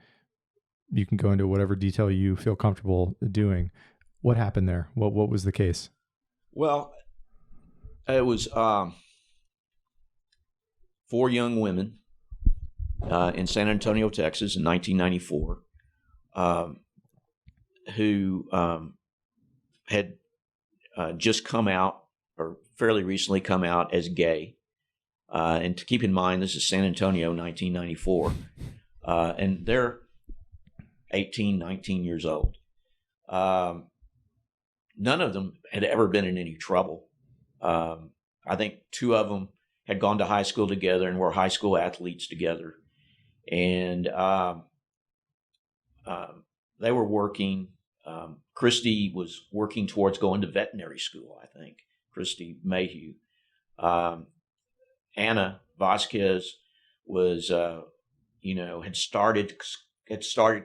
you can go into whatever detail you feel comfortable doing. What happened there? What was the case? Well, it was 4 young women in San Antonio, Texas in 1994 who had just come out, or fairly recently come out, as gay. And to keep in mind, this is San Antonio, 1994. And they're 18, 19 years old. None of them had ever been in any trouble. I think 2 of them had gone to high school together and were high school athletes together. And they were working. Christy was working towards going to veterinary school, I think. Christy Mayhew. Anna Vasquez was, had started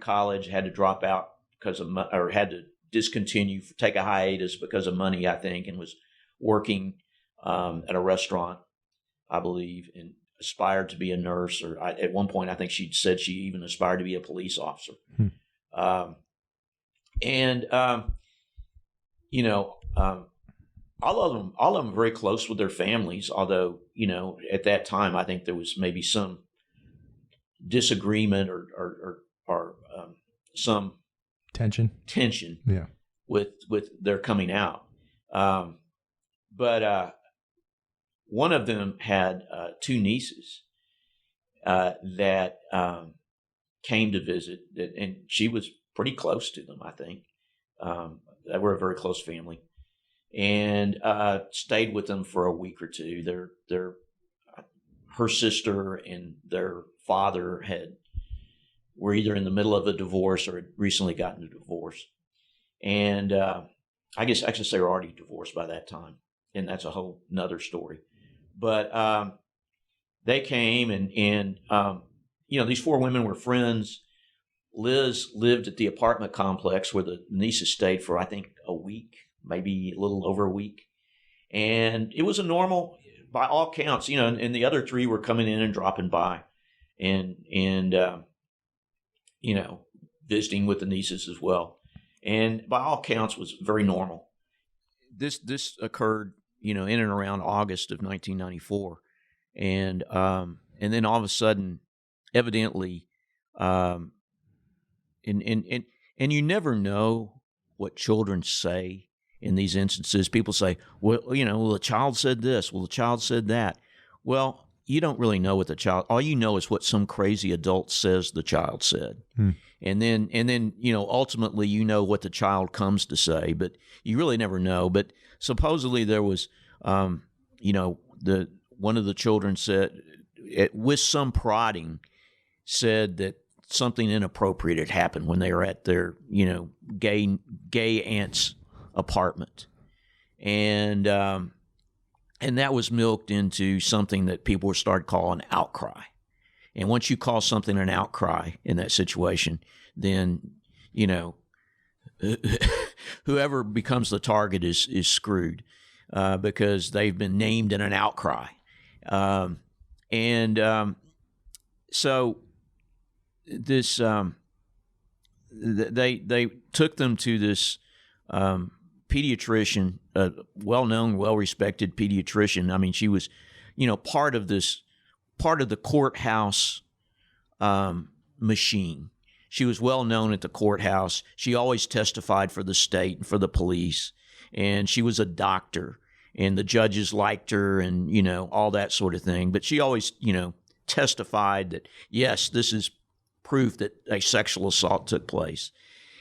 college, had to drop out because of, or had to discontinue, take a hiatus because of money, I think, and was working at a restaurant, I believe. And aspired to be a nurse, or at one point I think she said she even aspired to be a police officer. And all of them are very close with their families. Although at that time I think there was maybe some disagreement or some tension. Yeah. With their coming out. But one of them had two nieces that came to visit, and she was pretty close to them, I think. They were a very close family, and stayed with them for a week or two. Her sister and their father were either in the middle of a divorce or had recently gotten a divorce. And I guess they were already divorced by that time, and that's a whole nother story. But they came, and these four women were friends. Liz lived at the apartment complex where the nieces stayed for, I think, a week, maybe a little over a week. And it was a normal, by all counts, and the other three were coming in and dropping by and visiting with the nieces as well. And by all counts was very normal. This occurred, in and around August of 1994. And then all of a sudden, evidently, and you never know what children say in these instances. People say, well, the child said this, well, the child said that. Well, you don't really know what the child, all you know is what some crazy adult says the child said. And then, ultimately, what the child comes to say, but you really never know. But supposedly there was, one of the children said, with some prodding, said that something inappropriate had happened when they were at their, gay aunt's apartment. And that was milked into something that people started calling outcry. And once you call something an outcry in that situation, then, whoever becomes the target is screwed because they've been named in an outcry. So this they took them to this pediatrician, a well-known, well-respected pediatrician. I mean, she was, part of the courthouse machine. She was well known at the courthouse. She always testified for the state and for the police, and she was a doctor, and the judges liked her, and all that sort of thing. But she always testified that yes, this is proof that a sexual assault took place.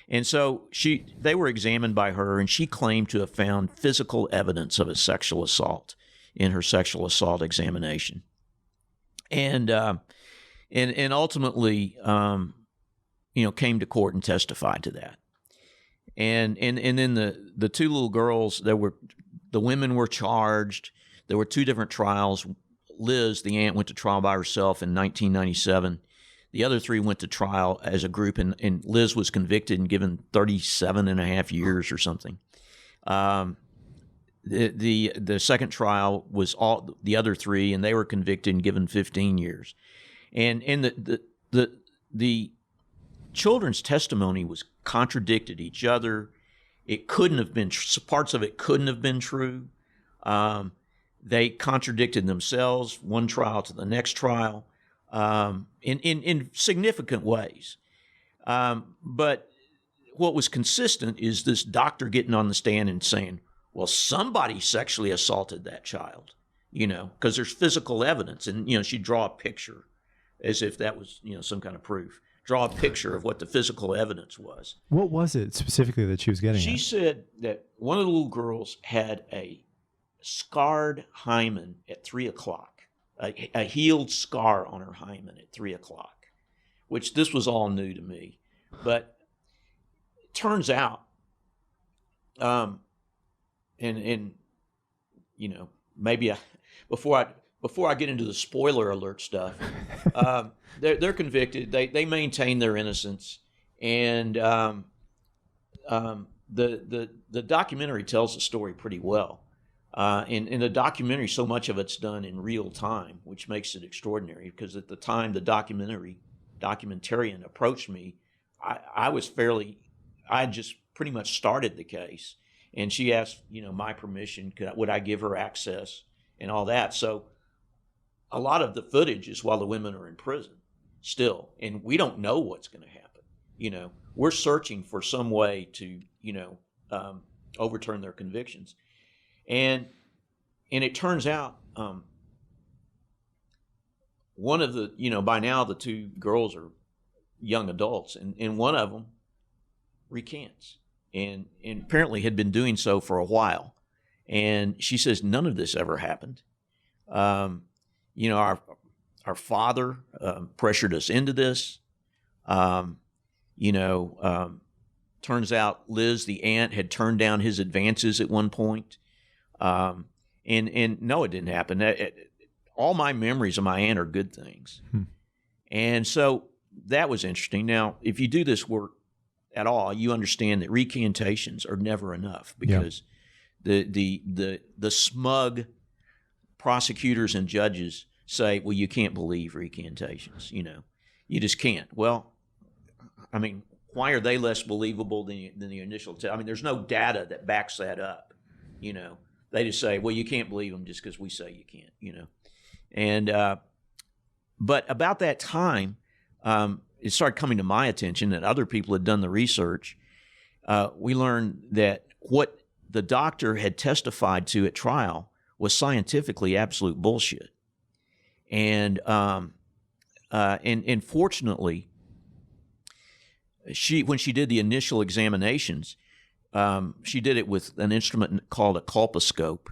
And so they were examined by her, and she claimed to have found physical evidence of a sexual assault in her sexual assault examination. And ultimately, came to court and testified to that. And then the two little girls, the women were charged. There were two different trials. Liz, the aunt, went to trial by herself in 1997. The other three went to trial as a group, and Liz was convicted and given 37 and a half years or something. The second trial was all the other three, and they were convicted and given 15 years. And the children's testimony was contradicted each other. It couldn't have been, parts of it couldn't have been true. They contradicted themselves, one trial to the next trial, in significant ways. But what was consistent is this doctor getting on the stand and saying, well, somebody sexually assaulted that child, because there's physical evidence. And, she'd draw a picture as if that was, some kind of proof. Draw a picture of what the physical evidence was. What was it specifically that she was getting She at? said that one of the little girls had a scarred hymen at 3 o'clock, a healed scar on her hymen at 3 o'clock, which this was all new to me. But it turns out, maybe before I get into the spoiler alert stuff, they're convicted. They maintain their innocence, and the documentary tells the story pretty well. In the documentary, so much of it's done in real time, which makes it extraordinary, because at the time the documentarian approached me, I had just pretty much started the case, and she asked, my permission, would I give her access and all that. So a lot of the footage is while the women are in prison still, and we don't know what's going to happen. We're searching for some way to, overturn their convictions. And it turns out one of the, by now the two girls are young adults, and one of them recants, and apparently had been doing so for a while. And she says, none of this ever happened. Our father pressured us into this. Turns out Liz, the aunt, had turned down his advances at one point. And no, it didn't happen. All my memories of my aunt are good things. And so that was interesting. Now, if you do this work at all, you understand that recantations are never enough, because the smug prosecutors and judges say, well, you can't believe recantations. You just can't. Well, I mean, why are they less believable than the initial I mean, there's no data that backs that up. They just say, well, you can't believe them just because we say you can't. And but about that time, it started coming to my attention that other people had done the research. We learned that what the doctor had testified to at trial was scientifically absolute bullshit. And fortunately, when she did the initial examinations, she did it with an instrument called a colposcope,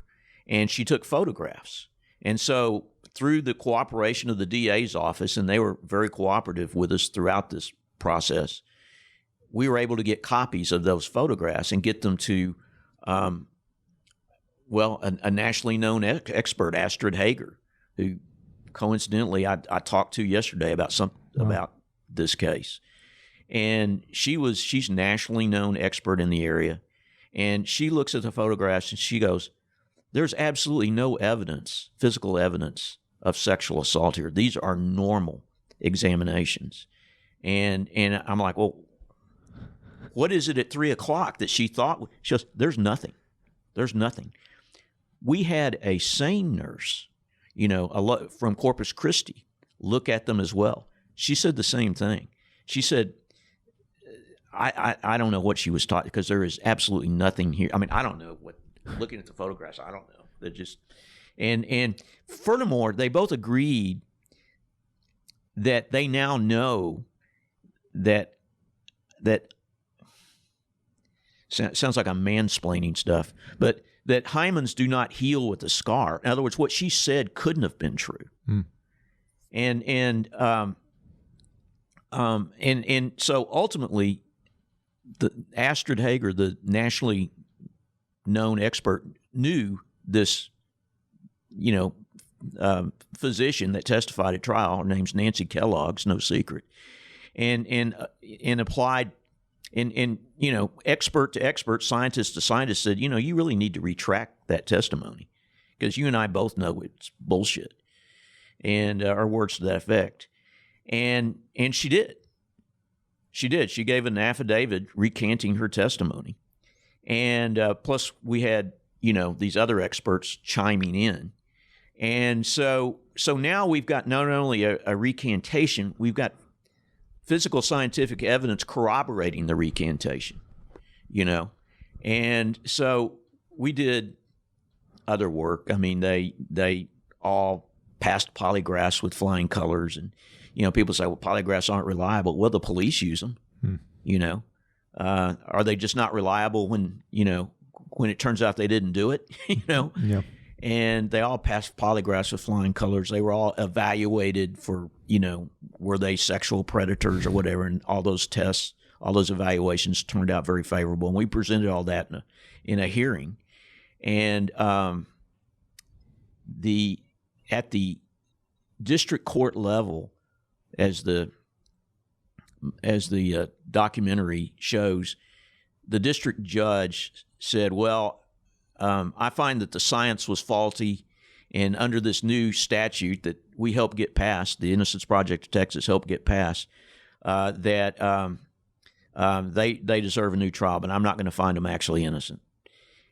and she took photographs. And so through the cooperation of the DA's office, and they were very cooperative with us throughout this process, we were able to get copies of those photographs and get them to, a nationally known expert, Astrid Hager, who coincidentally I talked to yesterday about about this case. And she's nationally known expert in the area. And she looks at the photographs and she goes, there's absolutely no evidence, physical evidence of sexual assault here. These are normal examinations. And I'm like, well, what is it at 3:00 that she thought? She goes, there's nothing. There's nothing. We had a sane nurse, from Corpus Christi, look at them as well. She said the same thing. She said, I don't know what she was taught, because there is absolutely nothing here. I mean, I don't know what, looking at the photographs, I don't know. They're just, and furthermore, they both agreed that they now know that sounds like I'm mansplaining stuff, but that hymens do not heal with a scar. In other words, what she said couldn't have been true. And so ultimately, the Astrid Hager, the nationally known expert, knew this, physician that testified at trial. Her name's Nancy Kellogg, it's no secret, and applied, and expert to expert, scientist to scientist said, you really need to retract that testimony, because you and I both know it's bullshit, and our words to that effect, and she did. She did. She gave an affidavit recanting her testimony. And plus we had, these other experts chiming in. And so now we've got not only a recantation, we've got physical scientific evidence corroborating the recantation, And so we did other work. I mean, they all passed polygraphs with flying colors, and people say, well, polygraphs aren't reliable. Well, the police use them, Are they just not reliable when it turns out they didn't do it, Yeah. And they all passed polygraphs with flying colors. They were all evaluated for, were they sexual predators or whatever. And all those tests, all those evaluations turned out very favorable. And we presented all that in a hearing. And at the district court level, as the documentary shows, the district judge said, well, I find that the science was faulty, and under this new statute that we helped get passed, the Innocence Project of Texas helped get passed, that they deserve a new trial, but I'm not going to find them actually innocent.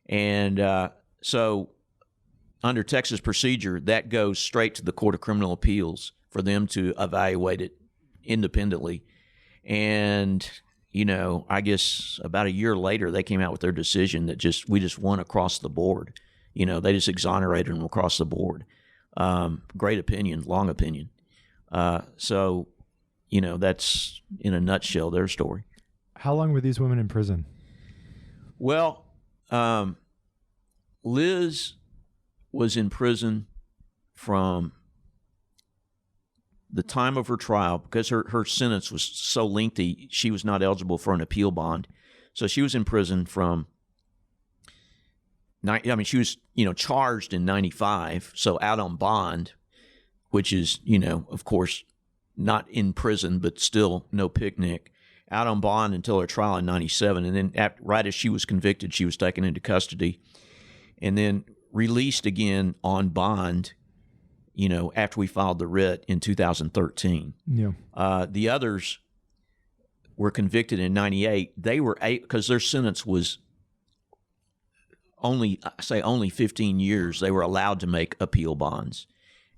And so under Texas procedure, that goes straight to the Court of Criminal Appeals for them to evaluate it independently. And, I guess about a year later, they came out with their decision that we just won across the board. They just exonerated them across the board. Great opinion, long opinion. So, that's in a nutshell their story. How long were these women in prison? Well, Liz was in prison from the time of her trial because her sentence was so lengthy, she was not eligible for an appeal bond. So she was in prison from, she was, charged in 95, so out on bond, which is, of course, not in prison, but still no picnic, out on bond until her trial in 97. And then right as she was convicted, she was taken into custody and then released again on bond, after we filed the writ in 2013. Yeah. The others were convicted in 98. They were because their sentence was only 15 years. They were allowed to make appeal bonds.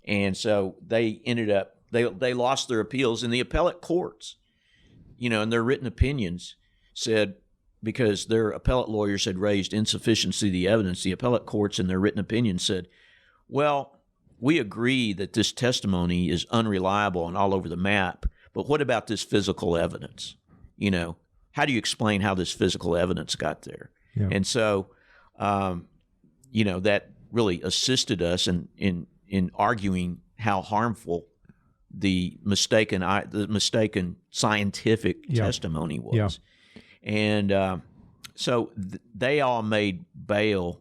And so they ended up, they lost their appeals, and the appellate courts, in their written opinions said, because their appellate lawyers had raised insufficiency of the evidence, the appellate courts in their written opinions said, well, we agree that this testimony is unreliable and all over the map, but what about this physical evidence? How do you explain how this physical evidence got there? Yeah. And so, that really assisted us in arguing how harmful the mistaken scientific testimony was. Yeah. And so they all made bail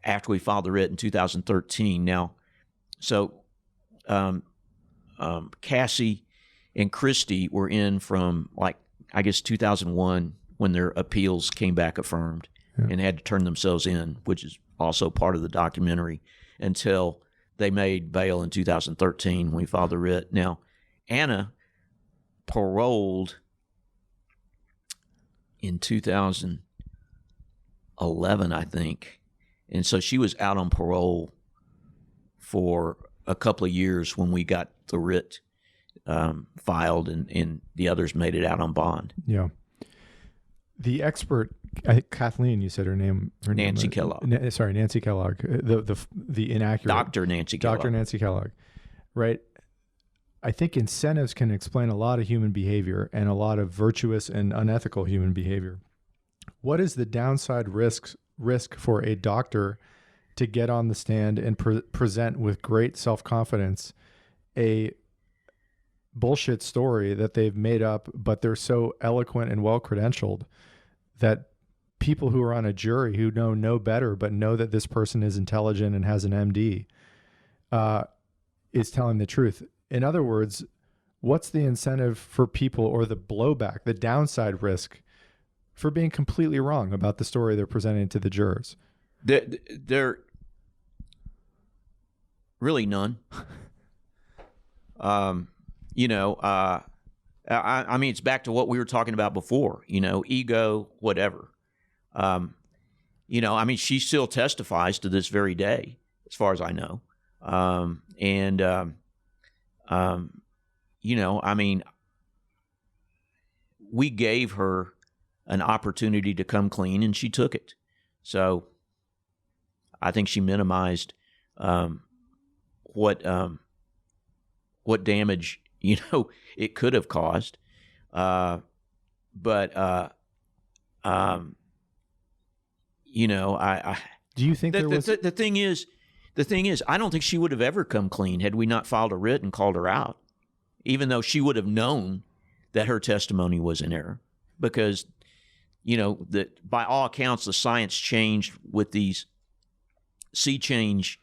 after we filed the writ in 2013. Now, so Cassie and Christy were in from 2001 when their appeals came back affirmed and had to turn themselves in, which is also part of the documentary, until they made bail in 2013 when we filed the writ. Now, Anna paroled in 2011, I think. And so she was out on parole for a couple of years when we got the writ filed, and the others made it out on bond. Yeah. The expert, Kathleen, you said her name. Nancy Kellogg. Nancy Kellogg. The inaccurate. Dr. Nancy Kellogg. Dr. Nancy Kellogg. Right. I think incentives can explain a lot of human behavior and a lot of virtuous and unethical human behavior. What is the downside risk for a doctor to get on the stand and present with great self-confidence a bullshit story that they've made up, but they're so eloquent and well-credentialed that people who are on a jury who know no better, but know that this person is intelligent and has an MD, is telling the truth? In other words, what's the incentive for people, or the blowback, the downside risk for being completely wrong about the story they're presenting to the jurors? There really none. I mean, it's back to what we were talking about before, ego, whatever. I mean, she still testifies to this very day, as far as I know. I mean, we gave her an opportunity to come clean, and she took it. So I think she minimized what damage it could have caused. Do you think there was... The thing is, I don't think she would have ever come clean had we not filed a writ and called her out, even though she would have known that her testimony was in error, because, that by all accounts, the science changed with these sea change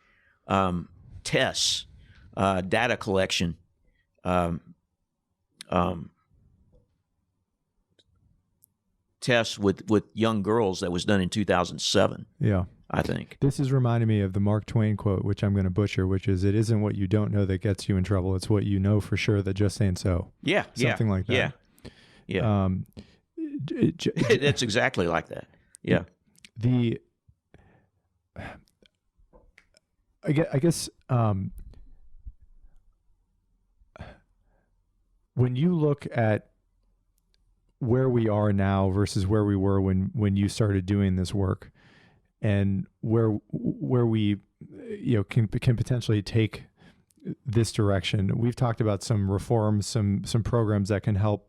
tests, data collection, tests with young girls that was done in 2007. Yeah. I think. This is reminding me of the Mark Twain quote, which I'm going to butcher, which is, "It isn't what you don't know that gets you in trouble. It's what you know for sure that just ain't so." Yeah. Something like that. Yeah. It's exactly like that. Yeah. I guess when you look at where we are now versus where we were when you started doing this work, and where we can potentially take this direction, we've talked about some reforms, some programs that can help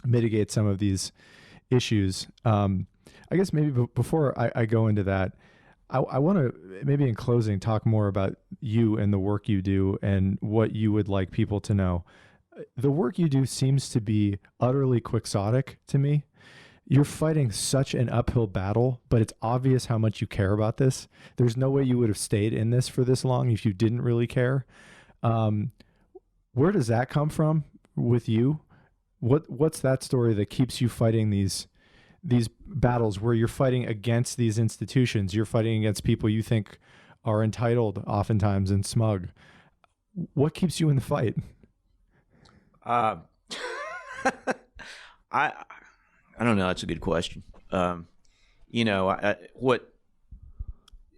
mitigate some of these issues. I guess maybe before I go into that, I want to maybe in closing talk more about you and the work you do and what you would like people to know. The work you do seems to be utterly quixotic to me. You're fighting such an uphill battle, but it's obvious how much you care about this. There's no way you would have stayed in this for this long if you didn't really care. Where does that come from with you? What's that story that keeps you fighting these battles where you're fighting against these institutions? You're fighting against people you think are entitled oftentimes and smug. What keeps you in the fight? I don't know. That's a good question. And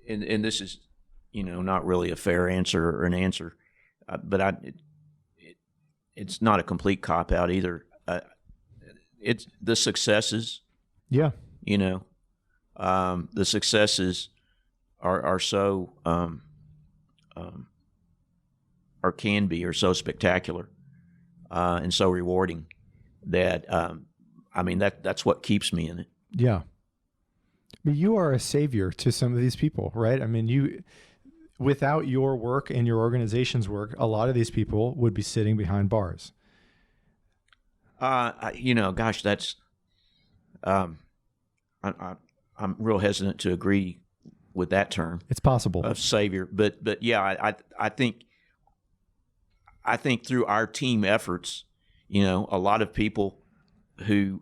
this is, not really a fair answer or an answer, but it's not a complete cop out either. It's the successes. Yeah. The successes are so, or can be, or so spectacular, and so rewarding that, that's what keeps me in it. Yeah. But you are a savior to some of these people, right? I mean, without your work and your organization's work, a lot of these people would be sitting behind bars. Gosh, that's, I'm real hesitant to agree with that term. It's possible. Of savior, but yeah, I think through our team efforts, a lot of people who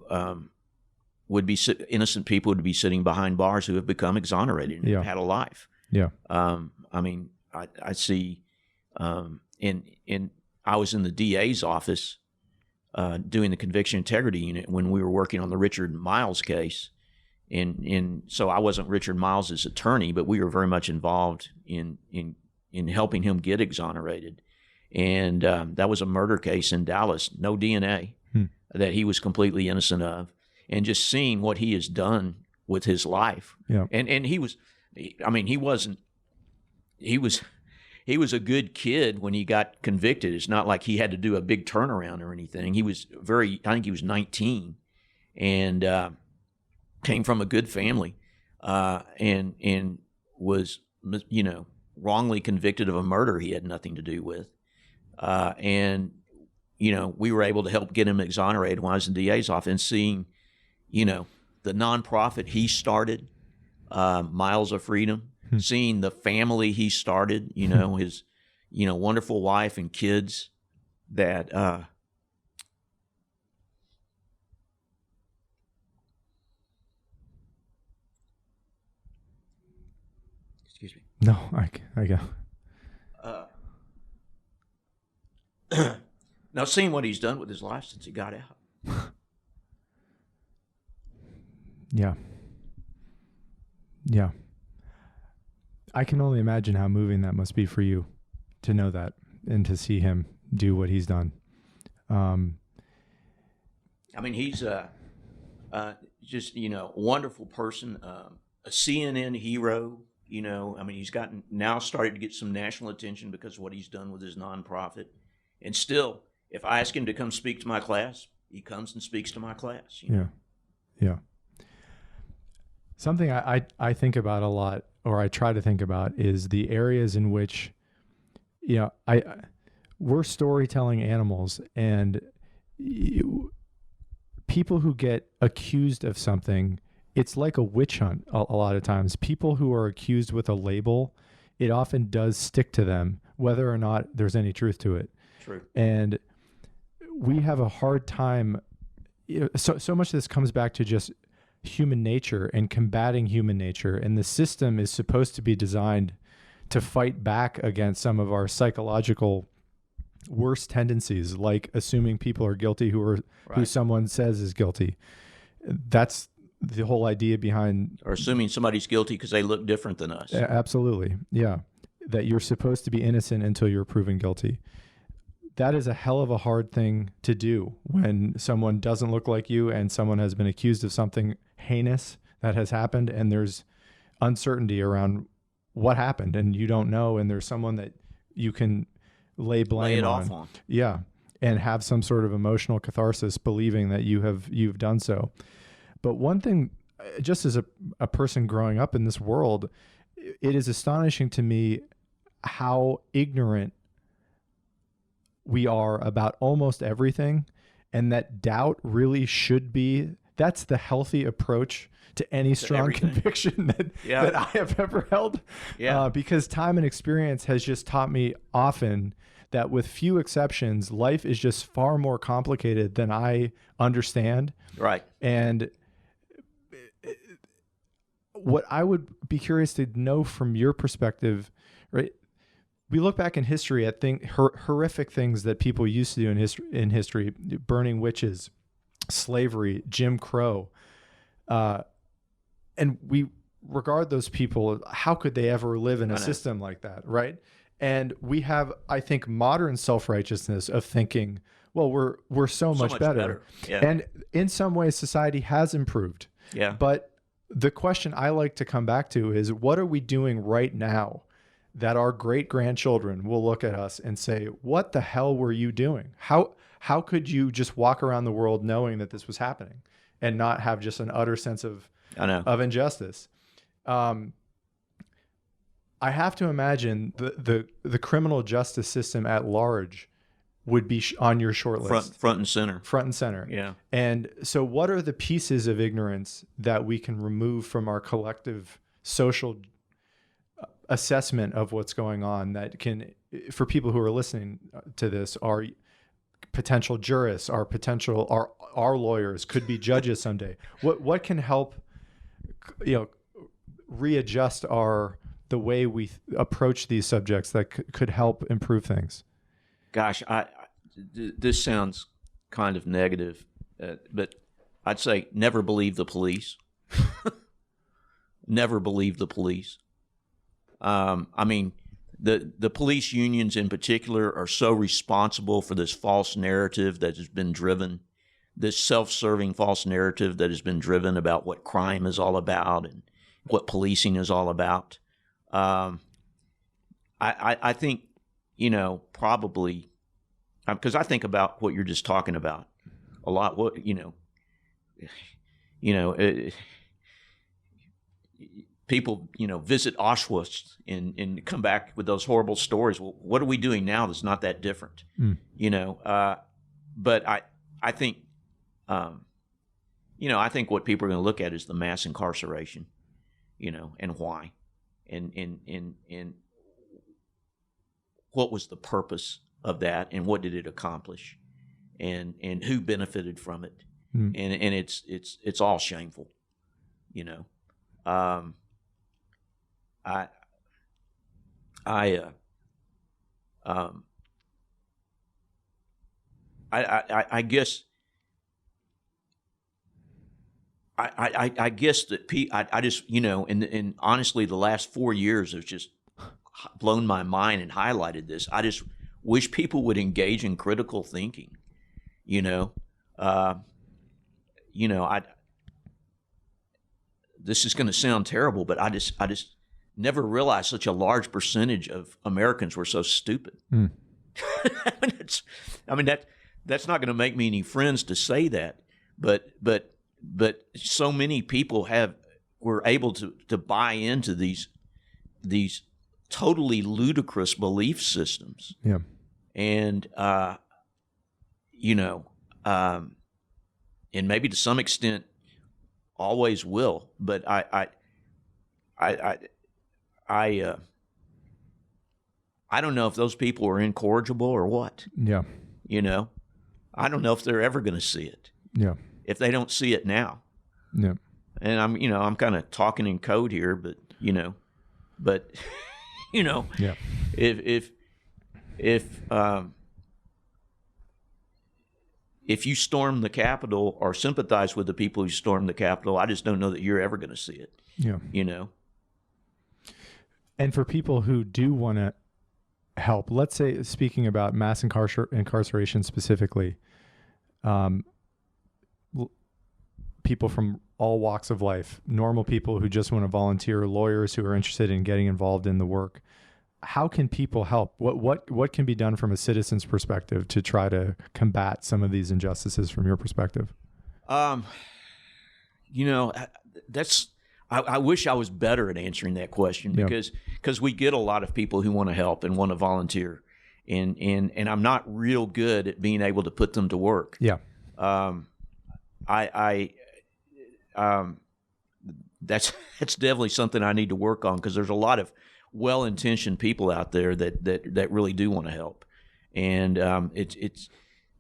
would be innocent people would be sitting behind bars who have become exonerated and have had a life. Yeah. I see. I was in the DA's office doing the conviction integrity unit when we were working on the Richard Miles case, and so I wasn't Richard Miles's attorney, but we were very much involved in helping him get exonerated. And that was a murder case in Dallas, no DNA, that he was completely innocent of, and just seeing what he has done with his life. Yeah. And he was a good kid when he got convicted. It's not like he had to do a big turnaround or anything. He was I think he was 19, and came from a good family, and was, wrongly convicted of a murder he had nothing to do with. And we were able to help get him exonerated when I was in DA's office, and seeing, the nonprofit he started, Miles of Freedom, seeing the family he started, his, wonderful wife and kids that, excuse me. No, I go. Now, seeing what he's done with his life since he got out. Yeah. Yeah. I can only imagine how moving that must be for you to know that and to see him do what he's done. He's just, a wonderful person, a CNN hero. He's now started to get some national attention because of what he's done with his nonprofit. And still, if I ask him to come speak to my class, he comes and speaks to my class. Yeah. Yeah. Something I think about a lot, or I try to think about, is the areas in which, we're storytelling animals, and people who get accused of something, it's like a witch hunt a lot of times. People who are accused with a label, it often does stick to them, whether or not there's any truth to it. True. And we have a hard time. So much of this comes back to just human nature and combating human nature. And the system is supposed to be designed to fight back against some of our psychological worst tendencies, like assuming people are guilty who someone says is guilty. That's the whole idea behind... Or assuming somebody's guilty because they look different than us. Absolutely. Yeah. That you're supposed to be innocent until you're proven guilty. That is a hell of a hard thing to do when someone doesn't look like you and someone has been accused of something heinous that has happened, and there's uncertainty around what happened and you don't know, and there's someone that you can lay blame on. Yeah. And have some sort of emotional catharsis believing that you've done so. But one thing, just as a person growing up in this world, it is astonishing to me how ignorant we are about almost everything, and that doubt really should be, that's the healthy approach to any strong conviction that I have ever held. Yeah. Because time and experience has just taught me often that with few exceptions, life is just far more complicated than I understand. Right. And what I would be curious to know from your perspective, right? We look back in history at horrific things that people used to do in history, burning witches, slavery, Jim Crow. And we regard those people, how could they ever live in a system like that, right? And we have, I think, modern self-righteousness of thinking, well, we're so much better. Yeah. And in some ways, society has improved. Yeah. But the question I like to come back to is, what are we doing right now that our great-grandchildren will look at us and say, what the hell were you doing? How could you just walk around the world knowing that this was happening and not have just an utter sense of injustice? I have to imagine the criminal justice system at large would be on your short list. Front and center. Front and center. Yeah. And so what are the pieces of ignorance that we can remove from our collective social assessment of what's going on that can, for people who are listening to this, are potential jurists, our lawyers, could be judges someday. What can help, readjust the way we approach these subjects that could help improve things? Gosh, this sounds kind of negative, but I'd say never believe the police. Never believe the police. I mean, the police unions in particular are so responsible for this false narrative that has been driven, this self-serving false narrative that has been driven about what crime is all about and what policing is all about. I think, probably, because I think about what you're just talking about a lot. People, visit Auschwitz and come back with those horrible stories. Well, what are we doing now that's not that different? But I think, I think what people are going to look at is the mass incarceration, and why, and what was the purpose of that, and what did it accomplish, and who benefited from it, and it's all shameful, I guess I guess that I just, and honestly, the last 4 years have just blown my mind and highlighted this. I just wish people would engage in critical thinking. This is going to sound terrible, but I just never realized such a large percentage of Americans were so stupid. That's not going to make me any friends to say that, but so many people were able to buy into these totally ludicrous belief systems. Yeah. And and maybe to some extent always will, but I don't know if those people are incorrigible or what. Yeah. I don't know if they're ever going to see it. Yeah. If they don't see it now. Yeah. and I'm kind of talking in code here, but but Yeah. if you storm the Capitol or sympathize with the people who stormed the Capitol, I just don't know that you're ever going to see it. Yeah. And for people who do want to help, let's say, speaking about mass incarceration specifically, people from all walks of life, normal people who just want to volunteer, lawyers who are interested in getting involved in the work. How can people help? What can be done from a citizen's perspective to try to combat some of these injustices from your perspective? That's I wish I was better at answering that question because we get a lot of people who want to help and want to volunteer, and I'm not real good at being able to put them to work. Yeah. That's definitely something I need to work on, because there's a lot of well-intentioned people out there that really do want to help, and it's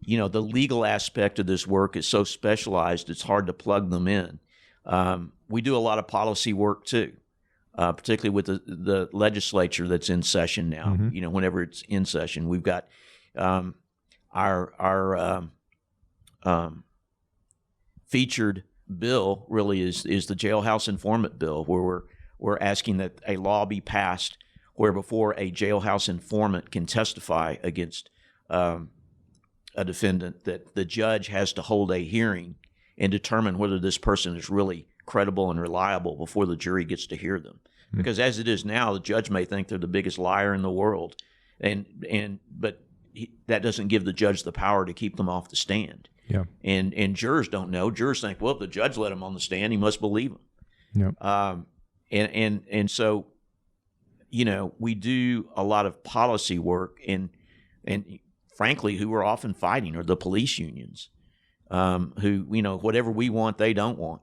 the legal aspect of this work is so specialized it's hard to plug them in. We do a lot of policy work too, particularly with the legislature that's in session now. Mm-hmm. Whenever it's in session, we've got our featured bill really is the jailhouse informant bill, where we're asking that a law be passed where before a jailhouse informant can testify against a defendant, that the judge has to hold a hearing and determine whether this person is really credible and reliable before the jury gets to hear them. Mm-hmm. Because as it is now, the judge may think they're the biggest liar in the world, but that doesn't give the judge the power to keep them off the stand. Yeah. And jurors don't know. Jurors think, well, if the judge let him on the stand, he must believe him. Yeah. And so, we do a lot of policy work, and frankly, who we're often fighting are the police unions, who, whatever we want, they don't want,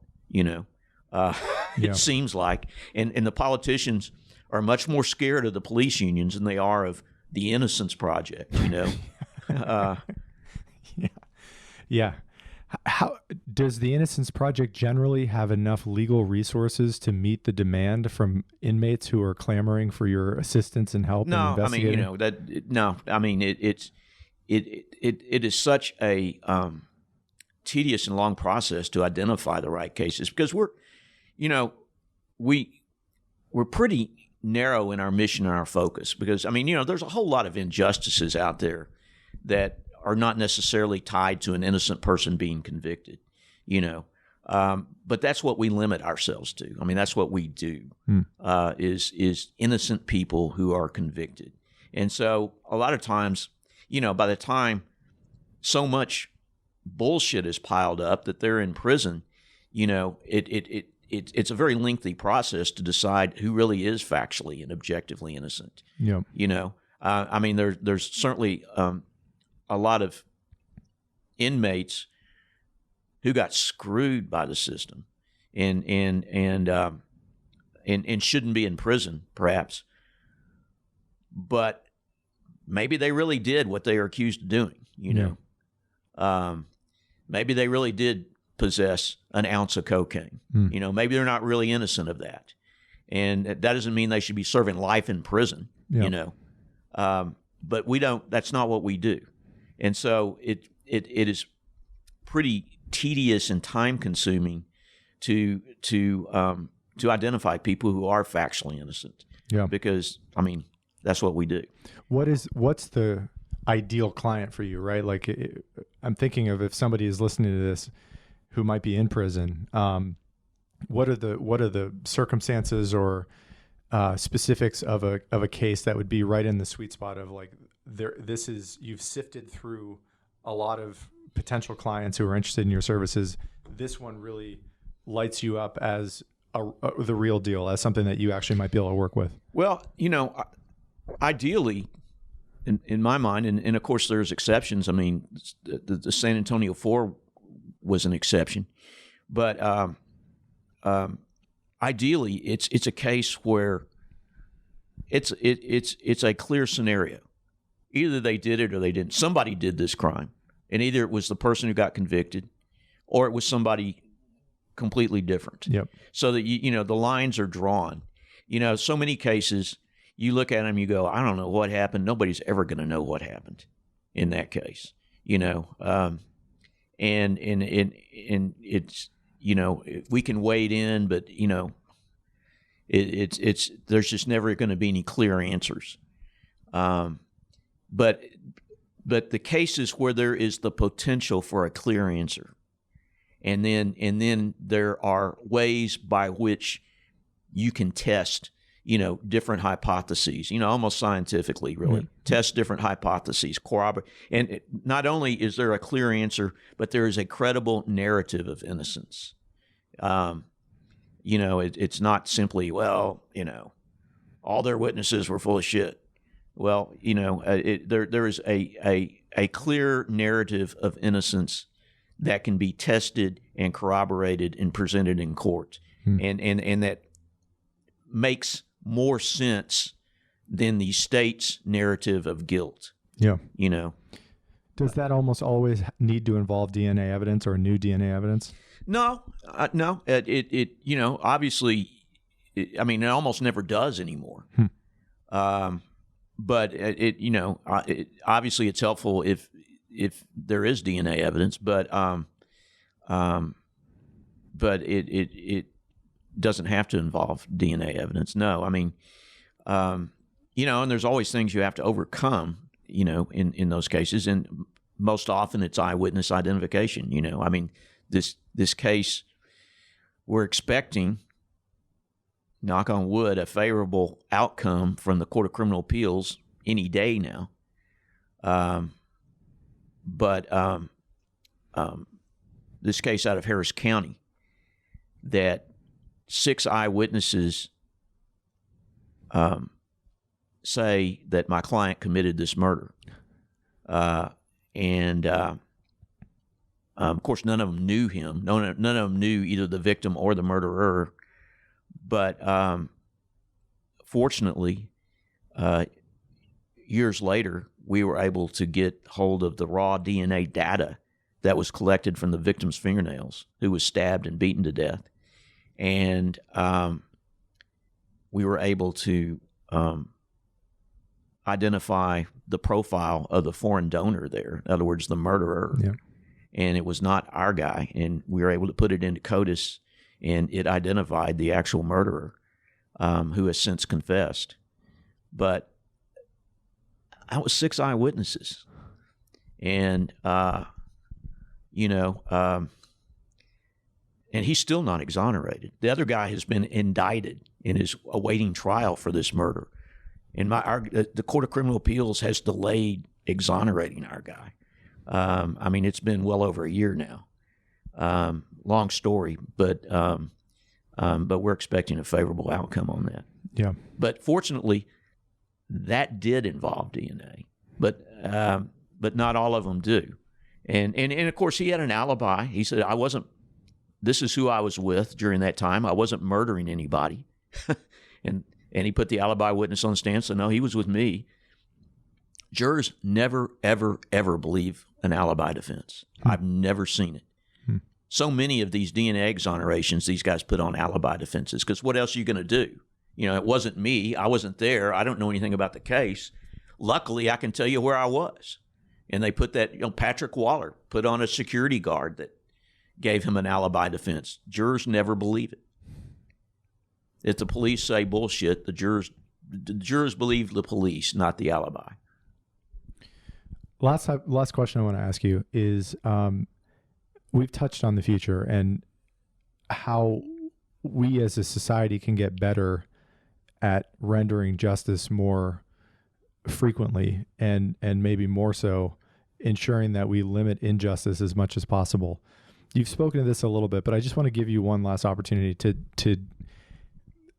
It seems like. And the politicians are much more scared of the police unions than they are of the Innocence Project, Yeah. How does the Innocence Project generally have enough legal resources to meet the demand from inmates who are clamoring for your assistance and help? No, in investigating? It is such a tedious and long process to identify the right cases, because we're pretty narrow in our mission and our focus, because there's a whole lot of injustices out there that are not necessarily tied to an innocent person being convicted, but that's what we limit ourselves to. That's what we do, is innocent people who are convicted. And so a lot of times, by the time so much bullshit is piled up that they're in prison, it's a very lengthy process to decide who really is factually and objectively innocent. Yeah. There's certainly a lot of inmates who got screwed by the system and shouldn't be in prison, perhaps. But maybe they really did what they are accused of doing, Maybe they really did possess an ounce of cocaine. Maybe they're not really innocent of that. And that doesn't mean they should be serving life in prison, But that's not what we do. And so it is pretty tedious and time consuming to identify people who are factually innocent. Yeah. Because that's what we do. What's the ideal client for you, right? Like I'm thinking of, if somebody is listening to this who might be in prison, what are the circumstances or specifics of a case that would be right in the sweet spot of like, you've sifted through a lot of potential clients who are interested in your services. This one really lights you up as the real deal, as something that you actually might be able to work with. Well, ideally, in my mind, and of course there's exceptions. The San Antonio 4 was an exception, but ideally, it's a case where it's a clear scenario. Either they did it or they didn't. Somebody did this crime, and either it was the person who got convicted, or it was somebody completely different. Yep. So that, the lines are drawn. So many cases, you look at them, you go, I don't know what happened. Nobody's ever going to know what happened in that case, and it's, we can wade in, but, it's there's just never going to be any clear answers. But the cases where there is the potential for a clear answer, and then there are ways by which you can test, different hypotheses, almost scientifically, really. Test different hypotheses, corroborate. And not only is there a clear answer, but there is a credible narrative of innocence. It's not simply, well, all their witnesses were full of shit. Well, there is a clear narrative of innocence that can be tested and corroborated and presented in court, and that makes more sense than the state's narrative of guilt. Yeah. Does that almost always need to involve DNA evidence or new DNA evidence? No. It obviously, it almost never does anymore. But obviously it's helpful if there is DNA evidence, but it doesn't have to involve DNA evidence. No, and there's always things you have to overcome, in those cases, and most often it's eyewitness identification. This case, we're expecting, knock on wood, a favorable outcome from the Court of Criminal Appeals any day now. But this case out of Harris County, that 6 eyewitnesses say that my client committed this murder. And of course, none of them knew him. None of them knew either the victim or the murderer. But fortunately, years later, we were able to get hold of the raw DNA data that was collected from the victim's fingernails, who was stabbed and beaten to death. And we were able to identify the profile of the foreign donor there, in other words, the murderer. Yeah. And it was not our guy. And we were able to put it into CODIS, and it identified the actual murderer, who has since confessed. But that was 6 eyewitnesses. And, and he's still not exonerated. The other guy has been indicted and is awaiting trial for this murder. And the Court of Criminal Appeals has delayed exonerating our guy. It's been well over a year now. Long story, but we're expecting a favorable outcome on that. Yeah. But fortunately, that did involve DNA, but not all of them do. And of course, he had an alibi. He said, this is who I was with during that time. I wasn't murdering anybody. and he put the alibi witness on the stand, so no, he was with me. Jurors never, ever, ever believe an alibi defense. I've never seen it. So many of these DNA exonerations, these guys put on alibi defenses, because what else are you going to do? It wasn't me. I wasn't there. I don't know anything about the case. Luckily, I can tell you where I was. And they put that, Patrick Waller put on a security guard that gave him an alibi defense. Jurors never believe it. If the police say bullshit, the jurors believe the police, not the alibi. Last question I want to ask you is, we've touched on the future and how we as a society can get better at rendering justice more frequently and maybe more so ensuring that we limit injustice as much as possible. You've spoken to this a little bit, but I just want to give you one last opportunity to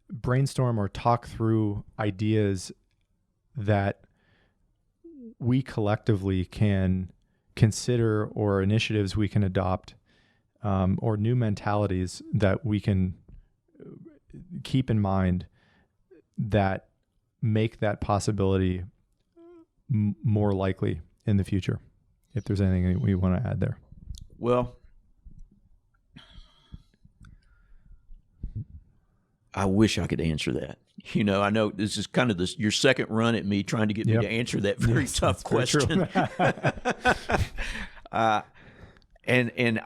brainstorm or talk through ideas that we collectively can consider, or initiatives we can adopt, or new mentalities that we can keep in mind that make that possibility more likely in the future. If there's anything we want to add there. Well, I wish I could answer that. You know, I know this is kind of your second run at me trying to get me to answer that very tough question. And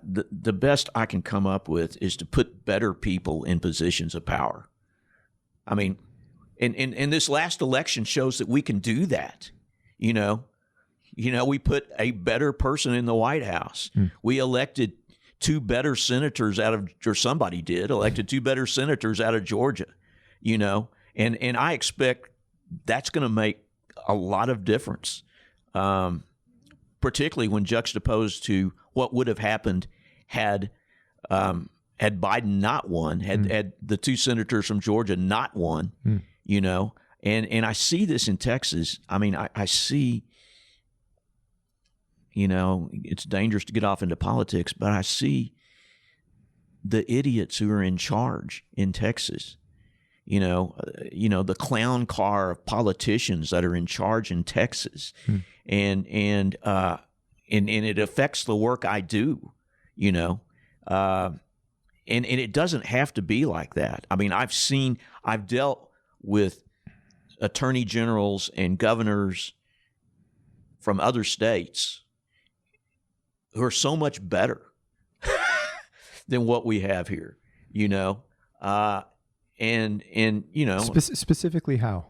the best I can come up with is to put better people in positions of power. I mean, and this last election shows that we can do that. You know, we put a better person in the White House. We elected two better senators elected two better senators out of Georgia, you know, and I expect that's going to make a lot of difference, particularly when juxtaposed to what would have happened had Biden not won, had the two senators from Georgia not won, you know, and I see this in Texas. I mean, I see, you know, it's dangerous to get off into politics, but I see the idiots who are in charge in Texas. You know, the clown car of politicians that are in charge in Texas, and it affects the work I do. You know, and it doesn't have to be like that. I mean, I've dealt with attorney generals and governors from other states who are so much better than what we have here, you know, and you know, specifically how?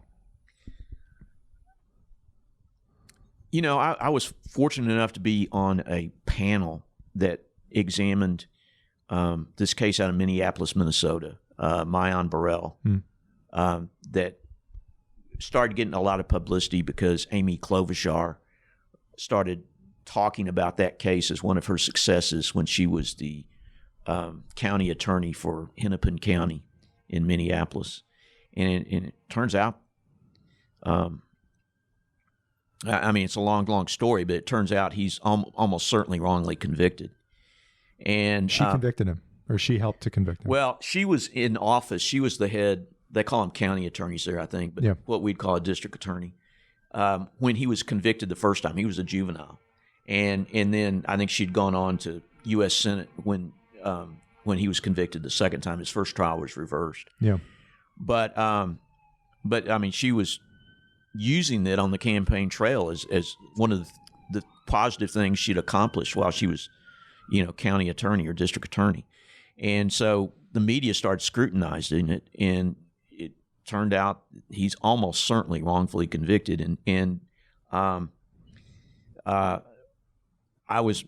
You know, I was fortunate enough to be on a panel that examined this case out of Minneapolis, Minnesota, Mayan Burrell, that started getting a lot of publicity because Amy Klobuchar started talking about that case as one of her successes when she was the county attorney for Hennepin County in Minneapolis. And it turns out, I mean, it's a long story, but it turns out he's almost certainly wrongly convicted. And she convicted him, or she helped to convict him? Well, she was in office. She was the head. They call them county attorneys there, I think, but what we'd call a district attorney. When he was convicted the first time, he was a juvenile. And then I think she'd gone on to U.S. Senate when he was convicted the second time. His first trial was reversed. Yeah. But I mean, she was using it on the campaign trail as one of the positive things she'd accomplished while she was, you know, county attorney or district attorney. And so the media started scrutinizing it, and it turned out he's almost certainly wrongfully convicted. And I was,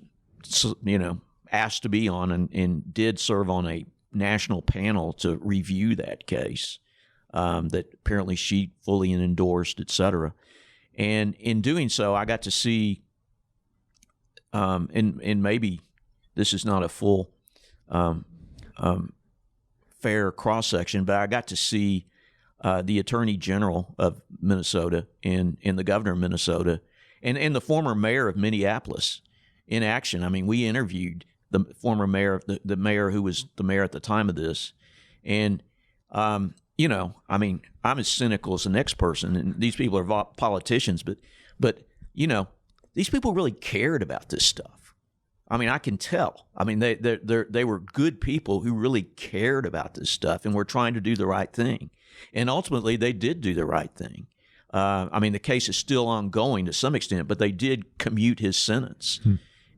you know, asked to be on and did serve on a national panel to review that case that apparently she fully endorsed, et cetera. And in doing so, I got to see, and maybe this is not a full fair cross-section, but I got to see the Attorney General of Minnesota and the governor of Minnesota and the former mayor of Minneapolis in action. I mean, we interviewed the former mayor, the mayor who was the mayor at the time of this. And, you know, I mean, I'm as cynical as the next person, and these people are politicians, but you know, these people really cared about this stuff. I mean, I can tell. I mean, they were good people who really cared about this stuff and were trying to do the right thing. And ultimately, they did do the right thing. I mean, the case is still ongoing to some extent, but they did commute his sentence.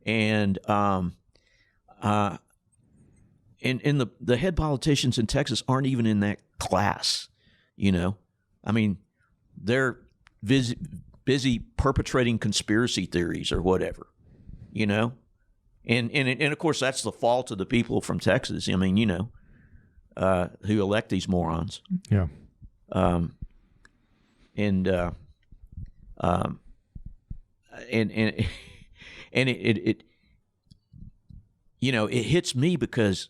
And the head politicians in Texas aren't even in that class, you know. I mean, they're busy perpetrating conspiracy theories or whatever, you know. And of course, that's the fault of the people from Texas. I mean, you know, who elect these morons. Yeah. It you know, it hits me because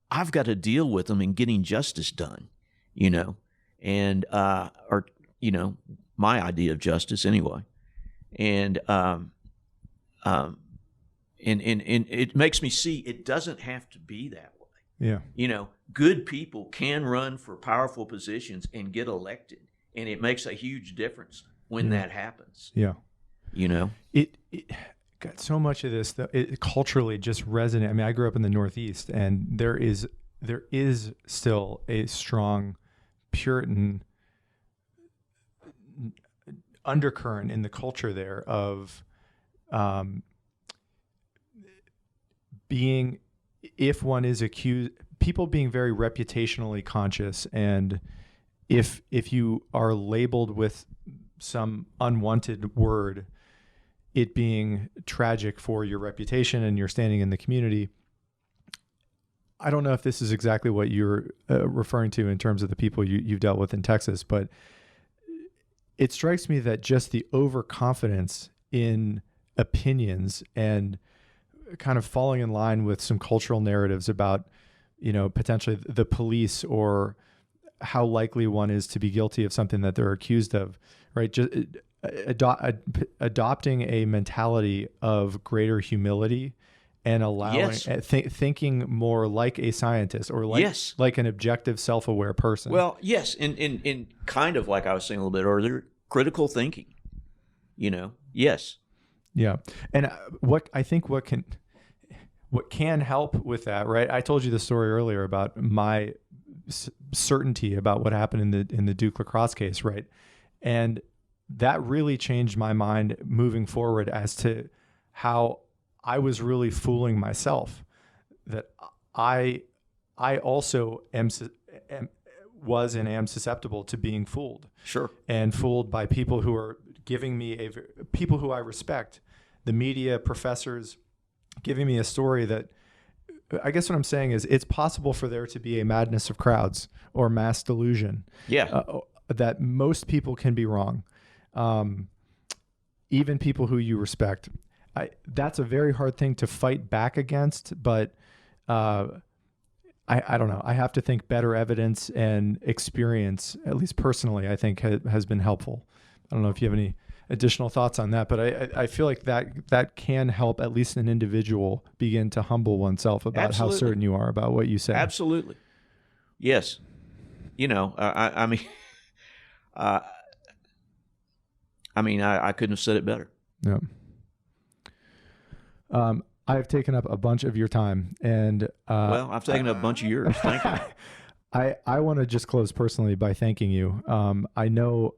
I've got to deal with them in getting justice done, you know, and or you know, my idea of justice anyway, and it makes me see it doesn't have to be that way. Yeah, you know, good people can run for powerful positions and get elected, and it makes a huge difference when that happens. Yeah, you know, got so much of this that it culturally just resonate. I mean, I grew up in the Northeast, and there is still a strong Puritan undercurrent in the culture there of being, if one is accused, people being very reputationally conscious, and if you are labeled with some unwanted word, it being tragic for your reputation and your standing in the community. I don't know if this is exactly what you're referring to in terms of the people you've dealt with in Texas, but it strikes me that just the overconfidence in opinions and kind of falling in line with some cultural narratives about, potentially the police or how likely one is to be guilty of something that they're accused of, right? Just adopting a mentality of greater humility and allowing thinking more like a scientist or like an objective, self-aware person. Well, yes, in kind of like I was saying a little bit earlier, critical thinking. Yes. Yeah, and what can help with that, right? I told you the story earlier about my certainty about what happened in the Duke Lacrosse case, right? And that really changed my mind moving forward as to how I was really fooling myself, that I also was and am susceptible to being fooled. Sure. And fooled by people who are giving me people who I respect, the media, professors, giving me a story that, I guess what I'm saying is it's possible for there to be a madness of crowds or mass delusion. Yeah. That most people can be wrong. Even people who you respect. That's a very hard thing to fight back against, but I don't know. I have to think better evidence and experience, at least personally, I think has been helpful. I don't know if you have any additional thoughts on that, but I feel like that can help at least an individual begin to humble oneself about how certain you are about what you say. Absolutely. Yes. I couldn't have said it better. Yeah. I have taken up a bunch of your time, and well, I've taken up a bunch of yours. Thank you. I want to just close personally by thanking you. I know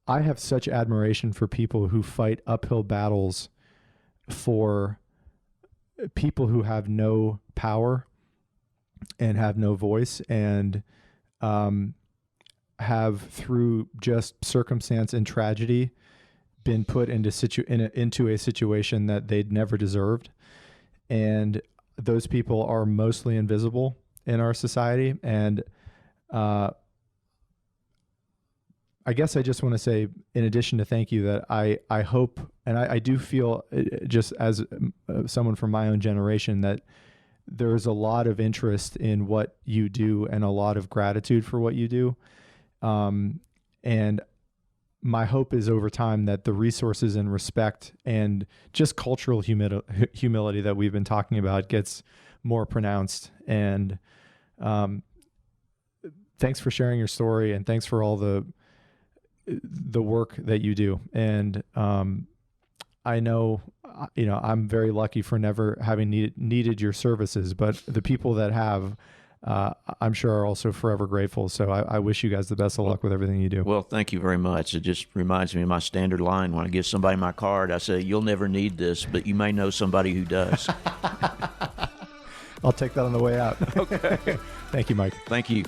I have such admiration for people who fight uphill battles for people who have no power and have no voice, and have, through just circumstance and tragedy, been put into a situation that they'd never deserved. And those people are mostly invisible in our society. And I guess I just want to say, in addition to thank you, that I hope, and I do feel, just as someone from my own generation, that there's a lot of interest in what you do and a lot of gratitude for what you do. And my hope is over time that the resources and respect and just cultural humility that we've been talking about gets more pronounced. And thanks for sharing your story, and thanks for all the work that you do. And I know, I'm very lucky for never having needed your services, but the people that have, I'm sure are also forever grateful. So I wish you guys the best of luck with everything you do. Well, thank you very much. It just reminds me of my standard line when I give somebody my card. I say, "You'll never need this, but you may know somebody who does." I'll take that on the way out. Okay. Thank you, Mike. Thank you.